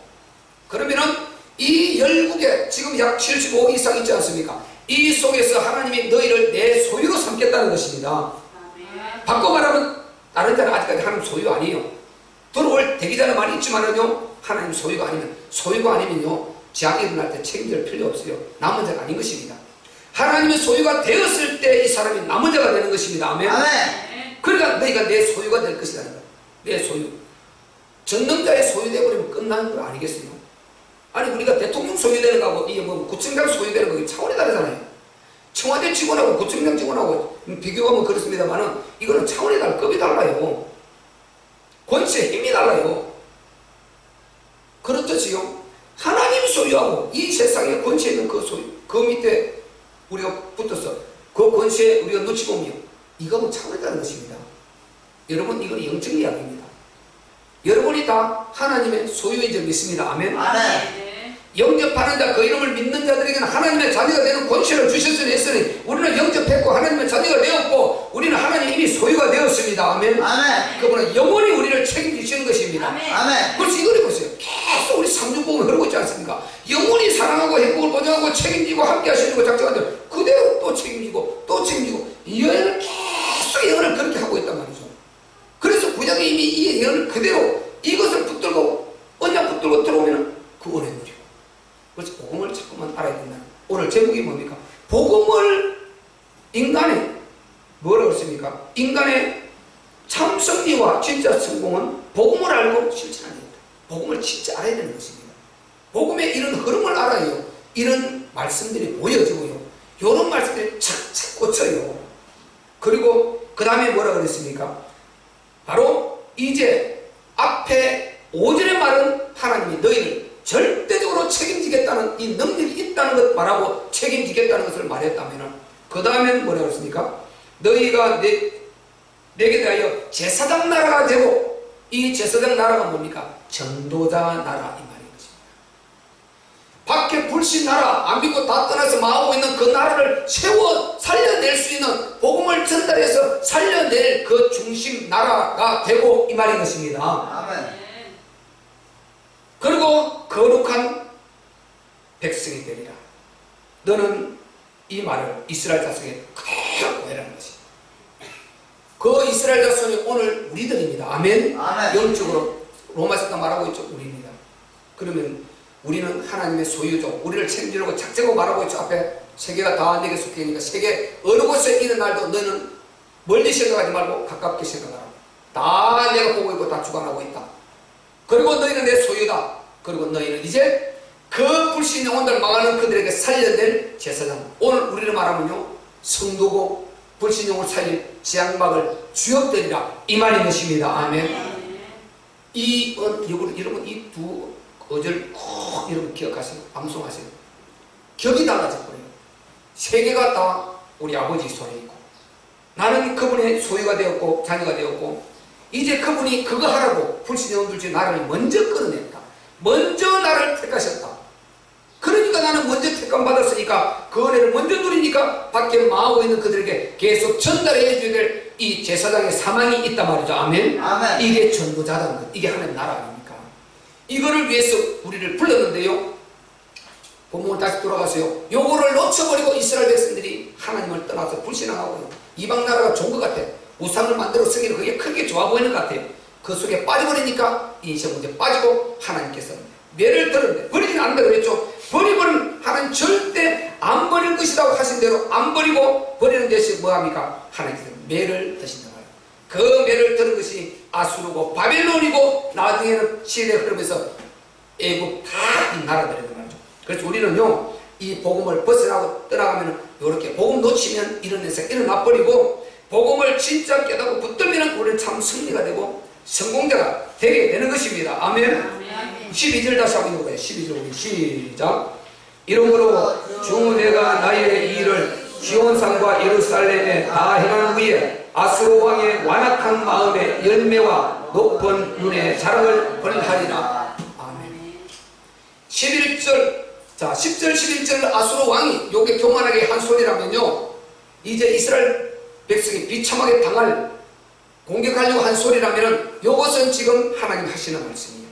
그러면은 이 열국에 지금 약 75 이상 있지 않습니까? 이 속에서 하나님이 너희를 내 소유로 삼겠다는 것입니다. 바꿔 말하면 다른 자는 아직까지 하나님 소유 아니에요. 들어올 대기자는 많이 있지만은요 하나님 소유가 아니면요 재앙이 일어날 때 책임질 필요 없어요. 남은 자가 아닌 것입니다. 하나님의 소유가 되었을 때 이 사람이 남은 자가 되는 것입니다. 아멘. 아멘. 그러니까 너희가 내 소유가 될 것이다. 내 소유. 전능자의 소유되어버리면 끝나는 거 아니겠어요? 아니 우리가 대통령 소유되는 거하고 이게 뭐 구청장 소유되는 거 차원이 다르잖아요. 청와대 직원하고 구청장 직원하고 비교하면 그렇습니다만은 이거는 차원이 달라, 급이 달라요. 권세 힘이 달라요. 그렇듯이요. 하나님 소유하고 이 세상에 권세 있는 그 소유, 그 밑에 우리가 붙어서 그 권세에 우리가 놓치고 오면 이거는 차원이 다른 것입니다. 여러분 이건 영적 이야기입니다. 여러분이 다 하나님의 소유인 줄 믿습니다. 아멘. 아멘. 영접하는 자, 그 이름을 믿는 자들에게는 하나님의 자녀가 되는 권세를 주셨으니 했으니 우리는 영접했고 하나님의 자녀가 되었고 우리는 하나님 이미 소유가 되었습니다. 아멘. 아멘. 그분은 영원히 우리를 책임지시는 것입니다. 아멘. 그래서 이걸 해보세요. 계속 우리 삼중복음을 흐르고 있지 않습니까? 영원히 사랑하고 행복을 보장하고 책임지고 함께 하시는 거 작정한들 그대로 또 책임지고 또 책임지고 이 예언을 계속 예언을 그렇게 하고 있단 말이죠. 그래서 구약에 이미 이 예언을 그대로 이것을 붙들고 언약 붙들고 들어오면 그 은혜 누리고 그래서 복음을 자꾸만 알아야 된다. 오늘 제목이 뭡니까? 복음을 인간의 뭐라고 했습니까? 인간의 참 승리와 진짜 성공은 복음을 알고 실천하는 겁니다. 복음을 진짜 알아야 되는 것입니다. 복음의 이런 흐름을 알아요. 이런 말씀들이 보여지고요. 이런 말씀들이 착착 꽂혀요. 그리고 그 다음에 뭐라 그랬습니까? 바로 이제 앞에 5절의 말은 하나님이 너희를 절대적으로 책임지겠다는 이 능력이 있다는 것 말하고 책임지겠다는 것을 말했다면 그 다음에는 뭐라고 했습니까? 너희가 내게 대하여 제사장 나라가 되고 이 제사장 나라가 뭡니까? 전도자 나라 이 말인 것입니다. 밖에 불신 나라 안 믿고 다 떠나서 망하고 있는 그 나라를 세워 살려낼 수 있는 복음을 전달해서 살려낼 그 중심 나라가 되고 이 말인 것입니다. 아멘. 그리고 거룩한 백성이 되리라. 너는 이 말을 이스라엘 자손에게 꼭 외라는 것입니다. 그 이스라엘 자손이 오늘 우리들입니다. 아멘. 아멘. 영적으로 로마서가 말하고 있죠. 우리입니다. 그러면 우리는 하나님의 소유죠. 우리를 책임지려고 작정하고 말하고 있죠. 앞에 세계가 다 내게 속해 있으니까 세계 어느 곳에 있는 날도 너는 멀리 생각하지 말고 가깝게 생각하라. 다 내가 보고 있고 다 주관하고 있다. 그리고 너희는 내 소유다. 그리고 너희는 이제 그 불신 영혼들 망하는 그들에게 살려낼 제사장. 오늘 우리를 말하면요, 성도고 불신 영혼을 살릴 지향막을 주역되리라 이 말인 것입니다. 아멘. 여러분 이 두 어절 꼭 여러분 기억하세요. 암송하세요. 격이 달라져 버려요. 세계가 다 우리 아버지 손에 있고 나는 그분의 소유가 되었고 자녀가 되었고 이제 그분이 그거 하라고 불신 영혼들 중에 나를 먼저 끌어냈다. 먼저 나를 택하셨다. 그러니까 나는 먼저 택감 받았으니까 그 은혜를 먼저 누리니까 밖에 망하고 있는 그들에게 계속 전달해 줘야 될 이 제사장의 사망이 있단 말이죠. 아멘. 아멘. 이게 전도자라는 것. 이게 하나님 나라 아닙니까? 이거를 위해서 우리를 불렀는데요. 본문을 다시 돌아가세요. 요거를 놓쳐버리고 이스라엘 백성들이 하나님을 떠나서 불신하고 이방 나라가 좋은 것 같아. 우상을 만들어 쓰기는 그게 크게 좋아 보이는 것 같아요. 그 속에 빠져버리니까 인생 문제 빠지고 하나님께서 매를 들었는데 버리지는 않는다 그랬죠. 버리고는 하나님 절대 안 버릴 것이라고 하신 대로 안 버리고 버리는 대신 뭐합니까? 하나님께서 매를 드신다 말이에요. 그 매를 들은 것이 아수르고 바벨론이고 나중에는 시대에 흐르면서 애국 다 이 나라들이란 말이죠. 그래서 우리는요 이 복음을 벗어나고 떠나가면 이렇게 복음 놓치면 이런 데서 일어나 버리고 복음을 진짜 깨닫고 붙들면 우리는 참 승리가 되고 성공자가 되게 되는 것입니다. 아멘. 12절 다시 한번 읽어봐요. 12절 우리 시작. 이러므로 주 내가 나의 일을 시온산과 예루살렘에 다 행한 후에 아수르 왕의 완악한 마음의 열매와 높은 눈의 자랑을 벌하리라. 아멘. 11절 자 10절 11절 아수르 왕이 요게 교만하게 한 소리라면요 이제 이스라엘 백성이 비참하게 당할 공격하려고 한 소리라면은 요것은 지금 하나님 하시는 말씀이에요.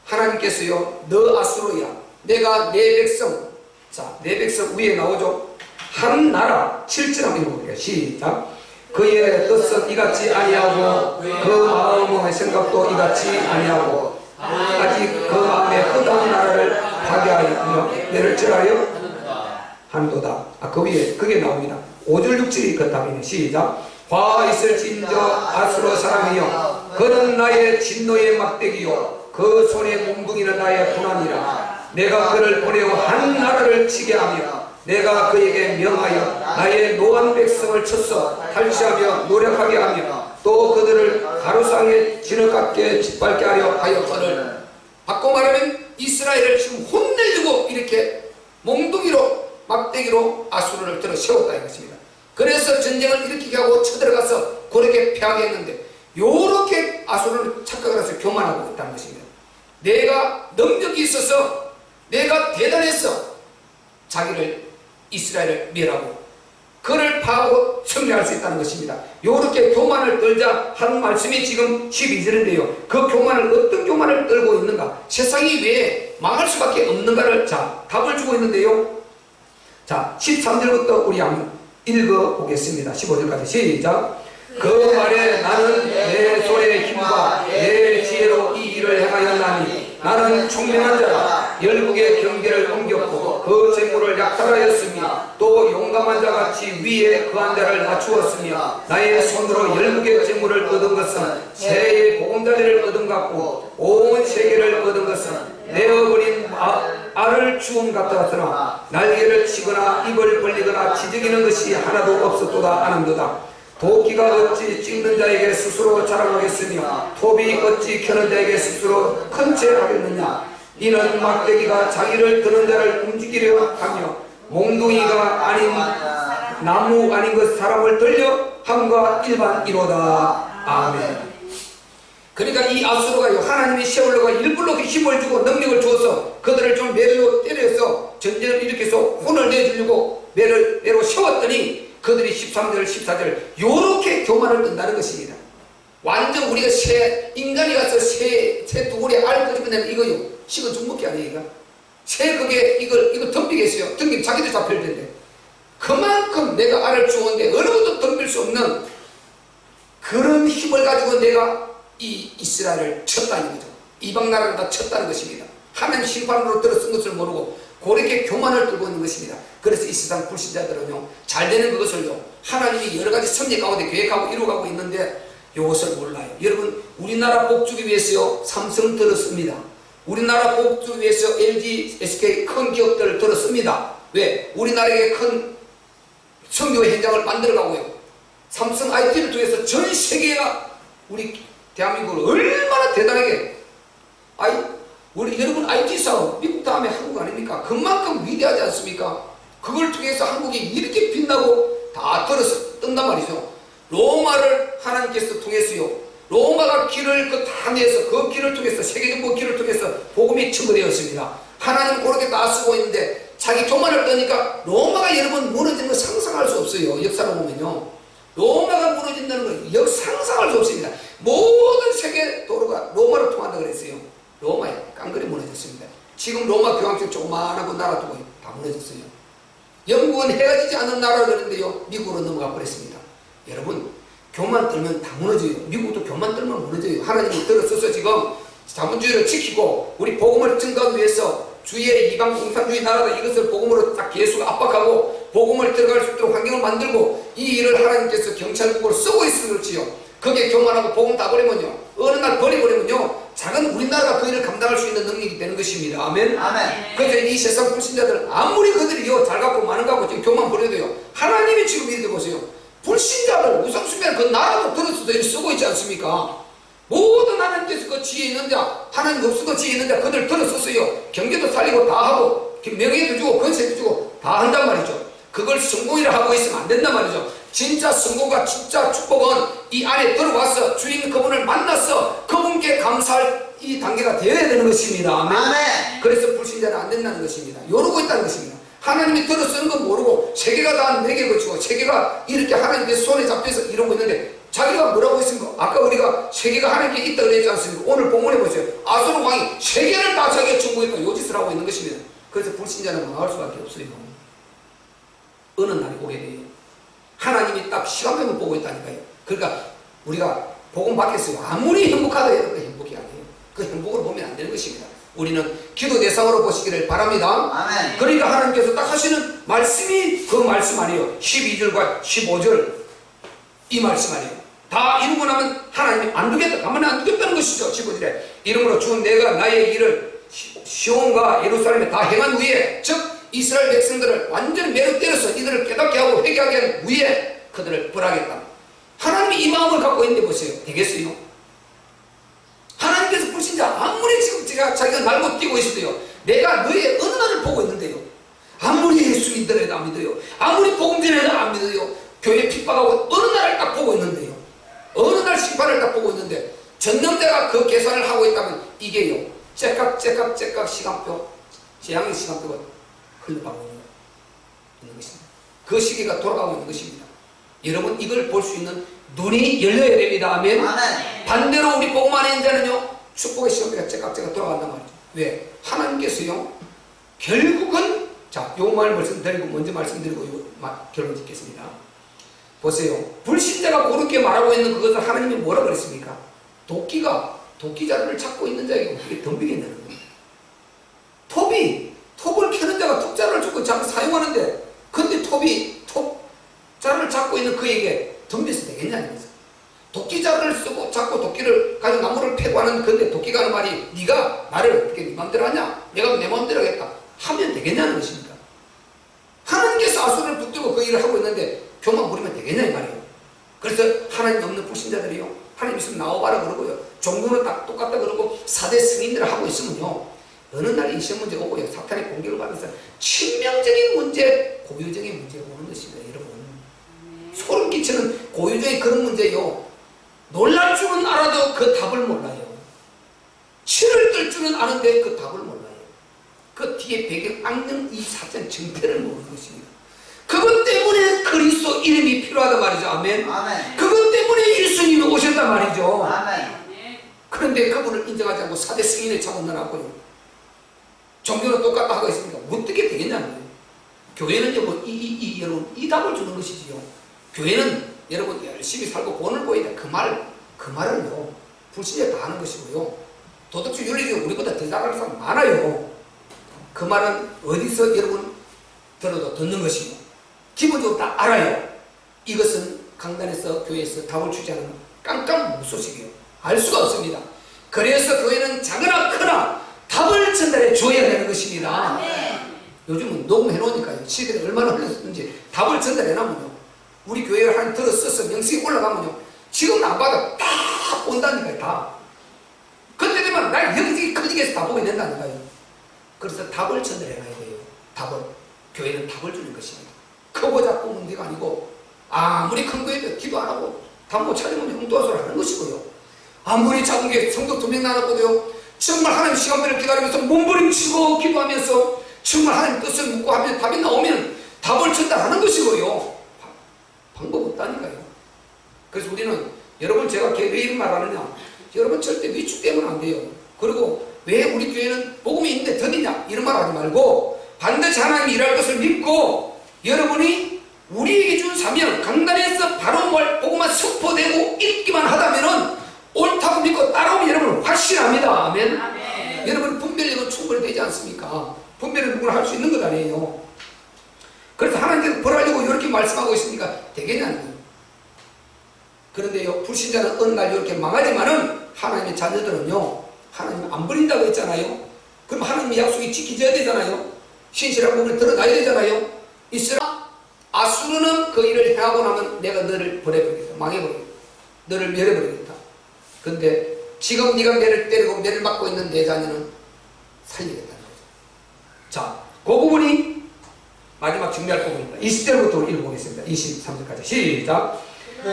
하나님께서요 너 아수르야 내가 내 백성 자 내 백성 위에 나오죠. 한 나라 7절 한번 읽어볼게요. 시작. 그의 뜻은 이같이 아니하고 그 마음의 생각도 이같이 아니하고 아직 그 마음에 허다한 나라를 파괴하여 내를 절하여 한도다. 그 위에 그게 나옵니다. 5절 6절이 그 답이네. 시작. 화 있을진저 아수르 사람이여 그는 나의 진노의 막대기요 그 손의 몽둥이는 나의 분함이라. 내가 그를 보내어 한 나라를 치게 하며 내가 그에게 명하여 나의 노한 백성을 쳐서 탈취하며 노력하게 하며 또 그들을 가루상에 진흙같게 짓밟게 하려 하였거늘. 바꿔 말하면 이스라엘을 지금 혼내주고 이렇게 몽둥이로 막대기로 아수르를 들어 세웠다 이것입니다. 그래서 전쟁을 일으키게 하고 쳐들어가서 그렇게 패하게 했는데 요렇게 아수르를 착각을 해서 교만하고 있다는 것입니다. 내가 능력이 있어서 내가 대단해서 자기를 이스라엘을 멸하고 그를 파하고 승리할 수 있다는 것입니다. 요렇게 교만을 떨자 하는 말씀이 지금 12절인데요. 그 교만을 어떤 교만을 떨고 있는가? 세상이 왜 망할 수밖에 없는가를 자 답을 주고 있는데요. 자 13절부터 우리 한번 읽어보겠습니다. 15절까지 시작. 그 말에 나는 내 손의 힘과 내 지혜로 이 일을 행하였나니 나는 총명한 자라 열국의 경계를 옮겼고 그 재물을 약탈하였으며 또 용감한 자같이 위에 그한 자를 낮추었으며 나의 손으로 열국의 재물을 얻은 것은 새의 보금자리를 얻은 같고 온 세계를 얻은 것은 내어버린 알을 주온 같았으나 날개를 치거나 입을 벌리거나 지저귀는 것이 하나도 없었도다 아는도다. 도끼가 어찌 찍는 자에게 스스로 자랑하겠으며 톱이 어찌 켜는 자에게 스스로 큰 채 하겠느냐. 이는 막대기가 자기를 드는 자를 움직이려 하며 몽둥이가 아닌 나무 아닌 것 사람을 들려 함과 일반이로다. 아멘. 그러니까 이 아수르가요, 하나님이 세월로가 일부러 그 힘을 주고 능력을 주어서 그들을 좀 매로 때려서 전쟁을 일으켜서 혼을 내주려고 매로 세웠더니 그들이 13절 14절 요렇게 교만을 뜬다는 것입니다. 완전 우리가 인간이 가서 새 두구리에 알 끄집어내면 이거요, 식은 죽먹기 아니에요. 이거 새 그게 이걸 덤비겠어요. 덤비면 자기도 잡힐 텐데. 그만큼 내가 알을 주었는데 어느 것도 덤빌 수 없는 그런 힘을 가지고 내가 이 이스라엘을 쳤다는 거죠. 이방 나라를 다 쳤다는 것입니다. 하나님 심판으로 들어쓴 것을 모르고 그렇게 교만을 들고 있는 것입니다. 그래서 이 세상 불신자들은요, 잘 되는 그것을요, 하나님이 여러 가지 섭리 가운데 계획하고 이루어가고 있는데 이것을 몰라요. 여러분, 우리나라 복주기 위해서요, 삼성 들었습니다. 우리나라 복주기 위해서 LG, SK 큰 기업들을 들었습니다. 왜? 우리나라에 큰 선교 현장을 만들어가고요. 삼성 IT를 통해서 전 세계가 우리 대한민국을 얼마나 대단하게, 우리 여러분 IT 사업, 미국 다음에 한국 아닙니까? 그만큼 위대하지 않습니까? 그걸 통해서 한국이 이렇게 빛나고 다 들어서 뜬단 말이죠. 로마를 하나님께서 통해서요, 로마가 길을 다 내서 그 길을 통해서 세계정복 길을 통해서 복음이 증거되었습니다. 하나님 그렇게 다 쓰고 있는데 자기 교만을 떠니까 로마가 여러분 무너지는 거 상상할 수 없어요. 역사로 보면요, 로마가 무너진다는 걸 상상할 수 없습니다. 모든 세계 도로가 로마로 통한다고 그랬어요. 로마에 깡그리 무너졌습니다. 지금 로마 교황청 조그만하고 나라 두고 다 무너졌어요. 영국은 헤어지지 않은 나라가 그랬는데요, 미국으로 넘어가 버렸습니다. 여러분, 교만 떨면 다 무너져요. 미국도 교만 떨면 무너져요. 하나님이 들어서서 지금 자본주의를 지키고 우리 복음을 증거하기 위해서 주의 이방 공산주의 나라다 이것을 복음으로 딱 계속 압박하고 복음을 들어갈 수 있도록 환경을 만들고 이 일을 하나님께서 경찰국으로 쓰고 있으면 그렇지요. 그게 교만하고 복음 다 버리면요, 어느 날 버리버리면요, 작은 우리나라가 그 일을 감당할 수 있는 능력이 되는 것입니다. 아멘. 아멘. 그래서 이 세상 불신자들 아무리 그들이요 잘 갖고 많은 갖고 지금 교만 버려도요, 하나님이 지금 이렇게 보세요. 불신자들 우상숭배하는 그 나라도 들어서서 이렇게 쓰고 있지 않습니까? 모든 하나님께서 그 지혜 있는 자, 하나님 없어도 지혜 있는 자 그들 들어섰어요. 경제도 살리고 다 하고 명예도 주고 권세도 주고 다 한단 말이죠. 그걸 성공이라 하고 있으면 안 된단 말이죠. 진짜 성공과 진짜 축복은 이 안에 들어와서 주인 그분을 만나서 그분께 감사할 이 단계가 되어야 되는 것입니다. 아멘. 아멘. 그래서 불신자는 안 된다는 것입니다. 이러고 있다는 것입니다. 하나님이 들어쓰는 건 모르고 세계가 다 내게 거치고 세계가 이렇게 하나님께서 손에 잡혀서 이러고 있는데 자기가 뭐라고 했습니까? 아까 우리가 세계가 하나님께 있다고 그랬지 않습니까? 오늘 본문에 보세요. 아수르 왕이 세계를 다 자기가 정복했고 요짓을 하고 있는 것입니다. 그래서 불신자는 망할 수밖에 없어요. 어느 날이 오게 돼요. 하나님이 딱 시간표만 보고 있다니까요. 그러니까 우리가 복음 받겠어요. 아무리 행복하다 해도 그 행복이 아니에요. 그 행복을 보면 안 되는 것입니다. 우리는 기도 대상으로 보시기를 바랍니다. 아멘. 그러니까 하나님께서 딱 하시는 말씀이 그 말씀 아니에요. 12절과 15절 이 말씀 아니에요. 다 이루고 나면 하나님이 안 두겠다, 가만히 안 두겠다는 것이죠. 15절에 이러므로 주 내가 나의 일을 시온과 예루살렘에 다 행한 후에, 즉 이스라엘 백성들을 완전히 매로 때려서 이들을 깨닫게 하고 회개하게 한 후에 그들을 벌하겠다. 하나님이 이 마음을 갖고 있는데 보세요. 되겠어요? 하나님께서 불신자 아무리 지금 자기가 날고 뛰고 있어도요, 내가 너의 어느 날을 보고 있는데요, 아무리 예수 믿더라도 안 믿어요, 아무리 복음 전해도 안 믿어요, 교회 핍박하고 어느 날을 딱 보고 있는데요, 어느 날 심판을 딱 보고 있는데 전능자가 그 계산을 하고 있다면 이게요, 째깍 시간표, 재앙의 시간표가 흘러가고 있는 것입니다. 그 시기가 돌아가고 있는 것입니다. 여러분, 이걸 볼 수 있는 눈이 열려야 됩니다. 아멘. 아멘. 반대로 우리 복음 안에 있는 자는요, 축복의 시간표가 째깍 돌아간단 말이죠. 왜? 하나님께서요, 결국은, 자, 요 말 말씀드리고 먼저 말씀드리고 결론 짓겠습니다. 보세요. 불신자가 그렇게 말하고 있는 그것을 하나님이 뭐라 그랬습니까? 도끼자루를 찾고 있는 자에게 어떻게 덤비겠냐는 거예요. 톱을 켜는 자가 톱자루를 주고 자꾸 사용하는데, 근데 톱자루를 잡고 있는 그에게 덤벼서 되겠냐는 거죠. 도끼자루를 쓰고 자꾸 도끼를 가지고 나무를 패고하는 건데 도끼가 하는 말이 네가 나를 어떻게 네 마음대로 하냐? 내가 내 마음대로 하겠다 하면 되겠냐는 것입니다. 하나님께서 아수르를 붙들고 그 일을 하고 있는데 교만 부리면 되겠냐 이 말이에요. 그래서 하나님 없는 불신자들이요, 하나님 있으면 나와봐라 그러고요, 종교는 딱 똑같다 그러고 사대 승인들을 하고 있으면요, 어느 날 이 시험 문제 오고요, 사탄의 공격을 받아서 치명적인 문제, 고유적인 문제가 오는 것입니다. 여러분, 소름 끼치는 고유적인 그런 문제요, 놀랄 줄은 알아도 그 답을 몰라요. 치를 뜰 줄은 아는데 그 답을 몰라요. 그 뒤에 배경 악령 이 사전 정태를 모르는 것입니다. 그것 때문에 그리스도 이름이 필요하단 말이죠. 아멘. 아멘. 그것 때문에 예수님이 오셨단 말이죠. 아멘. 그런데 그분을 인정하지 않고 사대 승인을 잡아 넣어놨고요, 종교는 똑같다 하고 있으니까 어떻게 되겠냐는 거예요. 교회는요, 여러분, 이 답을 주는 것이지요. 교회는 여러분 열심히 살고 본을 보이다, 그 말은요, 불신자 다 하는 것이고요, 도덕적 윤리적 우리보다 더 잘하는 사람 많아요. 그 말은 어디서 여러분 들어도 듣는 것이고 기본적으로 다 알아요. 이것은 강단에서 교회에서 답을 주지 않으면 깜깜무소식이에요. 알 수가 없습니다. 그래서 교회는 작으나 크나 답을 전달해 줘야 되는 것입니다. 요즘은 녹음해 놓으니까요, 시대가 얼마나 흘렀는지 답을 전달해 놔면요, 우리 교회를 한 들어 써서 명식이 올라가면요, 지금은 안 봐도 다 본다니까요. 다. 그때 되면 날 여기저기 커지게서 다 보게 된다니까요. 그래서 답을 전달해 놔야 돼요. 답을. 교회는 답을 주는 것입니다. 크고 작고 문제가 아니고, 아무리 큰 교회도 기도 안 하고 답 못 찾으면 엉뚱한 소리 하는 것이고요, 아무리 작은 게 성도 2명 나눴고도요, 정말 하나님 시간표를 기다리면서 몸부림치고 기도하면서 정말 하나님 뜻을 묻고 하면 답이 나오면 답을 전달하는 것이고요. 방법 없다니까요. 그래서 우리는, 여러분, 제가 왜 이런 말 하느냐, 여러분 절대 위축되면 안 돼요. 그리고 왜 우리 교회는 복음이 있는데 더디냐 이런 말 하지 말고, 반드시 하나님이 일할 것을 믿고 여러분이 우리에게 준 사명, 강단에서 바로 복음만 선포되고 읽기만 하다면은 옳다고 믿고 따라오면 여러분 확신합니다. 아멘. 아멘. 여러분 분별력은 충분히 되지 않습니까? 분별은 누구나 할 수 있는 것 아니에요. 그래서 하나님께서 벌하려고 이렇게 말씀하고 있으니까 되겠냐는 거예요. 그런데요, 불신자는 어느 날 이렇게 망하지만은 하나님의 자녀들은요, 하나님 안 버린다고 했잖아요. 그럼 하나님의 약속이 지켜져야 되잖아요. 신실한 부분을 드러나야 되잖아요. 이스라 아수르는 그 일을 행하고 나면 내가 너를 버려버리겠다, 망해버리겠다, 너를 멸해버리겠다. 근데 지금 네가 매를 때리고 매를 맞고 있는 내 자녀는 살리겠다는 거죠. 자, 그 부분이 마지막 정리할 부분입니다. 20절부터 읽어보겠습니다. 23절까지 시작.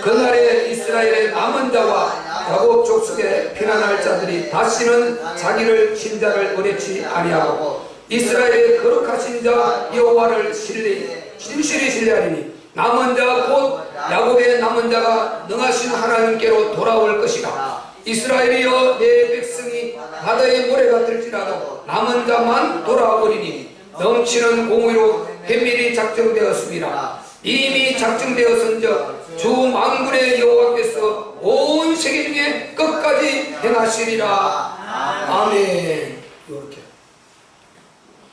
그날에 이스라엘의 남은 자와 야곱 족속에 피난할 자들이 다시는 자기를 신자를 의뢰치 아니하고 이스라엘의 거룩하신 자 여호와를 진실히 신뢰하리니 남은 자 곧 야곱의 남은 자가 능하신 하나님께로 돌아올 것이다. 이스라엘이여, 내 백성이 바다의 모래가 될지라도 남은 자만 돌아오리니 넘치는 공의로 회밀이 작정되었습니다. 이미 작정되었은즉 주 만군의 여호와께서 온 세계 중에 끝까지 행하시리라. 아멘. 이렇게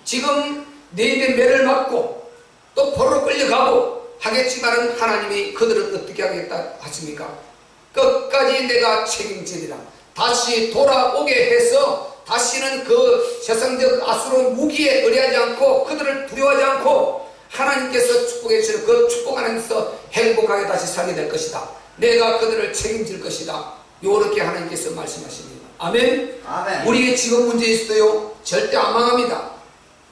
지금 너희들 매를 맞고 또 포로로 끌려가고 하겠지만은 하나님이 그들은 어떻게 하겠다 하십니까? 끝까지 내가 책임지리라. 다시 돌아오게 해서 다시는 그 세상적 아수르 무기에 의뢰하지 않고 그들을 두려워하지 않고 하나님께서 축복해 주시는 그 축복 안에서 행복하게 다시 살게 될 것이다. 내가 그들을 책임질 것이다. 요렇게 하나님께서 말씀하십니다. 아멘. 아멘. 우리에게 지금 문제 있어요? 절대 안 망합니다.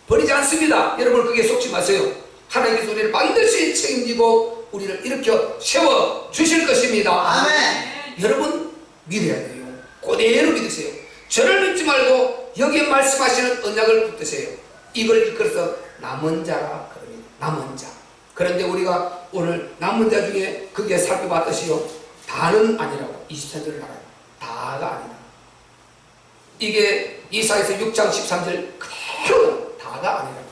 버리지 않습니다. 여러분 그게 속지 마세요. 하나님께서 우리를 반드시 책임지고 우리를 일으켜 세워 주실 것입니다. 아멘. 여러분 믿어야 돼요. 그대로 믿으세요. 저를 믿지 말고 여기에 말씀하시는 언약을 붙드세요. 이걸 이끌어서 남은 자라 그럽니다. 남은 자. 그런데 우리가 오늘 남은 자 중에 그게 살펴봤듯이요, 다는 아니라고 23절을 알아요. 다가 아니다. 이게 이사야서 6장 13절 그대로 다가 아니라고.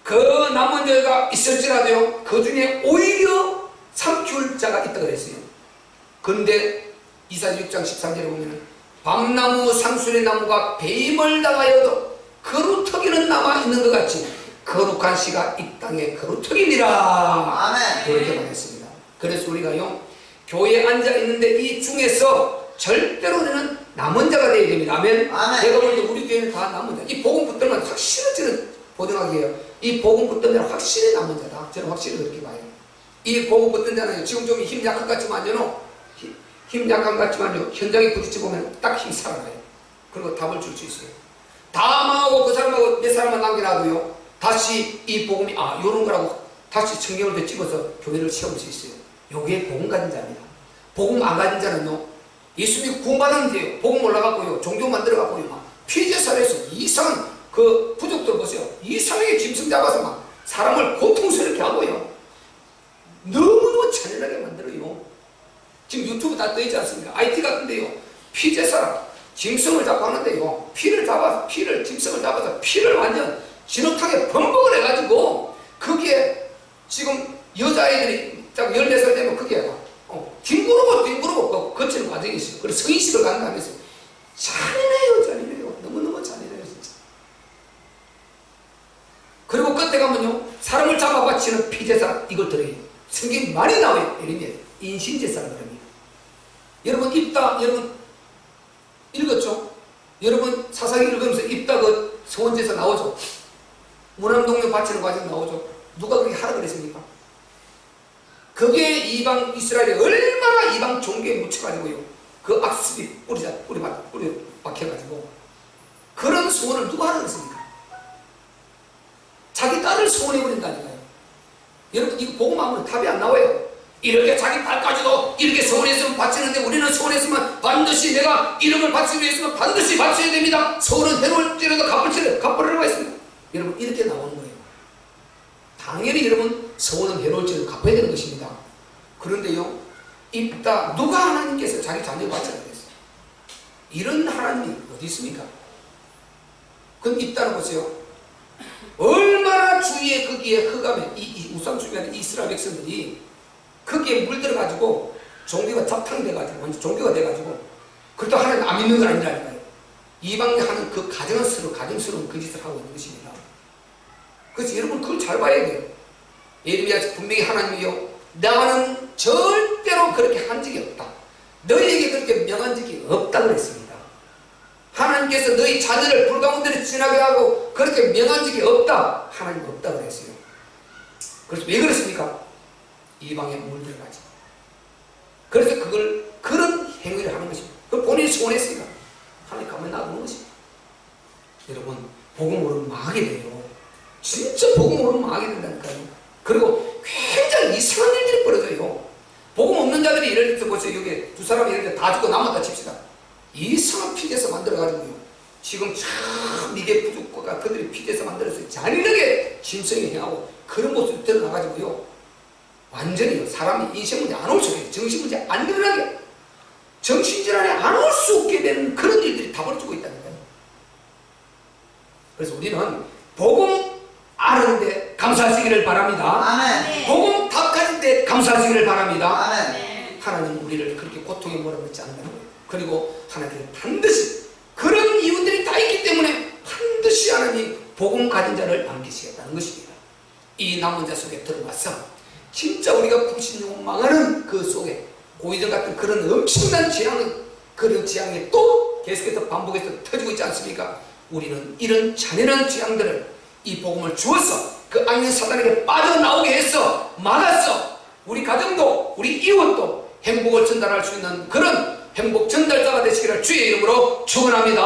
그 남은 자가 있을지라도요, 그 중에 오히려 삼킬 자가 있다고 그랬어요. 그런데 이사야 6장 13절에 보면 밤나무 상수리 나무가 배임을 당하여도 거루터기는 남아있는 것 같이 거룩한 씨가 이 땅에 거루터기니라. 아멘. 그렇게 말했습니다. 그래서 우리가요, 교회에 앉아있는데 이 중에서 절대로 우리는 남은 자가 되어야 됩니다. 아멘. 아멘. 제가 볼 때 우리 교회는 다 남은 자. 이 복음 붙들면 확실히 저는 보증하기에요. 이 복음 붙든 자는 확실히 남은 자다. 저는 확실히 그렇게 봐요. 이 복음 붙든 자는 지금 좀 힘 약한 것 같지만요. 힘 약한 것 같지만요. 현장에 부딪혀 보면 딱 힘이 살아나요. 그리고 답을 줄 수 있어요. 다 망하고 그 사람하고 몇 사람만 남겨놔도요. 다시 이 복음이 요런 거라고 다시 성경을 되짚어서 교회를 세울 수 있어요. 요게 복음 가진 자입니다. 복음 안 가진 자는요. 예수님이 구원받았는데요. 복음 올라갔고요. 종교 만들어갖고요. 막 피제사에서 이상한 그 부족들 보세요. 이상하게 짐승 잡아서 막 사람을 고통스럽게 하고요. 너무너무 잔인하게 만들어요. 지금 유튜브 다 떠있지 않습니까? IT 같은데요. 피제사라 짐승을 잡고 하는데요. 짐승을 잡아서 피를 완전 진흙탕에 범벅을 해가지고 그게 지금 여자아이들이 딱 14살 되면 그게 뒹구르고 거치는 과정이 있어요. 그래서 성인식을 간다면서 잔인해요. 너무너무 잔인해요 진짜. 그리고 끝에 가면요. 사람을 잡아 바치는 피제사 이걸 들어요. 성경이 많이 나와요. 예레미야 인신제사를 합니다. 여러분 여러분 읽었죠? 여러분 사사기 읽으면서 입다 그 서원제사 나오죠? 문안동료 바치는 과정 나오죠? 누가 그렇게 하라 그랬습니까? 그게 이방 이스라엘이 얼마나 이방 종교에 묻혀가지고요. 그 악습이 뿌리 박혀가지고 그런 소원을 누가 하라 그랬습니까? 자기 딸을 소원해버린다니까요. 여러분 이거 복음하면 답이 안 나와요. 이렇게 자기 딸까지도 이렇게 소원했으면 바치는데 우리는 소원했으면 반드시 내가 이름을 바치기 위해서는 반드시 바쳐야 됩니다. 소원은 해놓을지라도 갚으려고 했습니다. 여러분 이렇게 나오는 거예요. 당연히 여러분 소원은 해놓을지라도 갚아야 되는 것입니다. 그런데요 입다 누가 하나님께서 자기 자녀 바쳐야 되겠어요? 이런 하나님이 어디 있습니까? 그럼 입다는 보세요. 얼마나 주위에 거기에 흑암에 이 우상 주변에 이스라엘 백성들이 거기에 물들어가지고 종교가 잡탕돼가지고 완전 종교가 돼가지고 그렇다고 하나님 안 믿는 건 아니라니까요. 이방에 하는 그 가정스러운 그 짓을 하고 있는 것입니다. 그래서 여러분 그걸 잘 봐야 돼요. 예레미야 분명히 하나님이요 나는 절대로 그렇게 한 적이 없다. 너희에게 그렇게 명한 적이 없다고 그랬습니다. 하나님께서 너희 자녀를 불 가운데로 지나게 하고 그렇게 명한 적이 없다. 하나님 없다고 그랬어요. 그래서 왜 그렇습니까? 이방에 물들어가지고. 그래서 그런 행위를 하는 것입니다. 그걸 본인이 소원했으니까 하나님 가만히 놔두는 것입니다. 여러분 복음으로는 망하게 돼요. 진짜 복음으로는 망하게 된다니까요. 그리고 굉장히 이상한 일들이 벌어져요. 복음 없는 자들이 예를 들어서 보세요. 여기 두 사람이 예를 들어 다 죽고 남았다 칩시다. 이상한 피제사 만들어가지고요. 지금 참 이게 부족과 그들이 피제사 만들어서 잔인하게 짐승이 행하고 그런 모습이 드러나가지고요. 완전히 사람이 인생문제 안 올 수 없게 정신문제 안 일어나게 정신질환에 안 올 수 없게 되는 그런 일들이 다 벌어지고 있다니까요. 그래서 우리는 복음 아는데 감사하시기를 바랍니다. 아멘. 복음 답가는데 감사하시기를 바랍니다. 아멘. 하나님 우리를 그렇게 고통에 몰아넣지 않는다는 거예요. 그리고 하나님은 반드시 그런 이유들이 다 있기 때문에 반드시 하나님 복음 가진 자를 남기시겠다는 것입니다. 이 남은 자 속에 들어가서 진짜 우리가 불신용 망하는 그 속에 고이전 같은 그런 엄청난 그런 재앙이 또 계속해서 반복해서 터지고 있지 않습니까? 우리는 이런 잔인한 재앙들을 이 복음을 주어서 그 악령 사단에게 빠져나오게 해서 막았어. 우리 가정도 우리 이웃도 행복을 전달할 수 있는 그런 행복 전달자가 되시기를 주의 이름으로 축원합니다.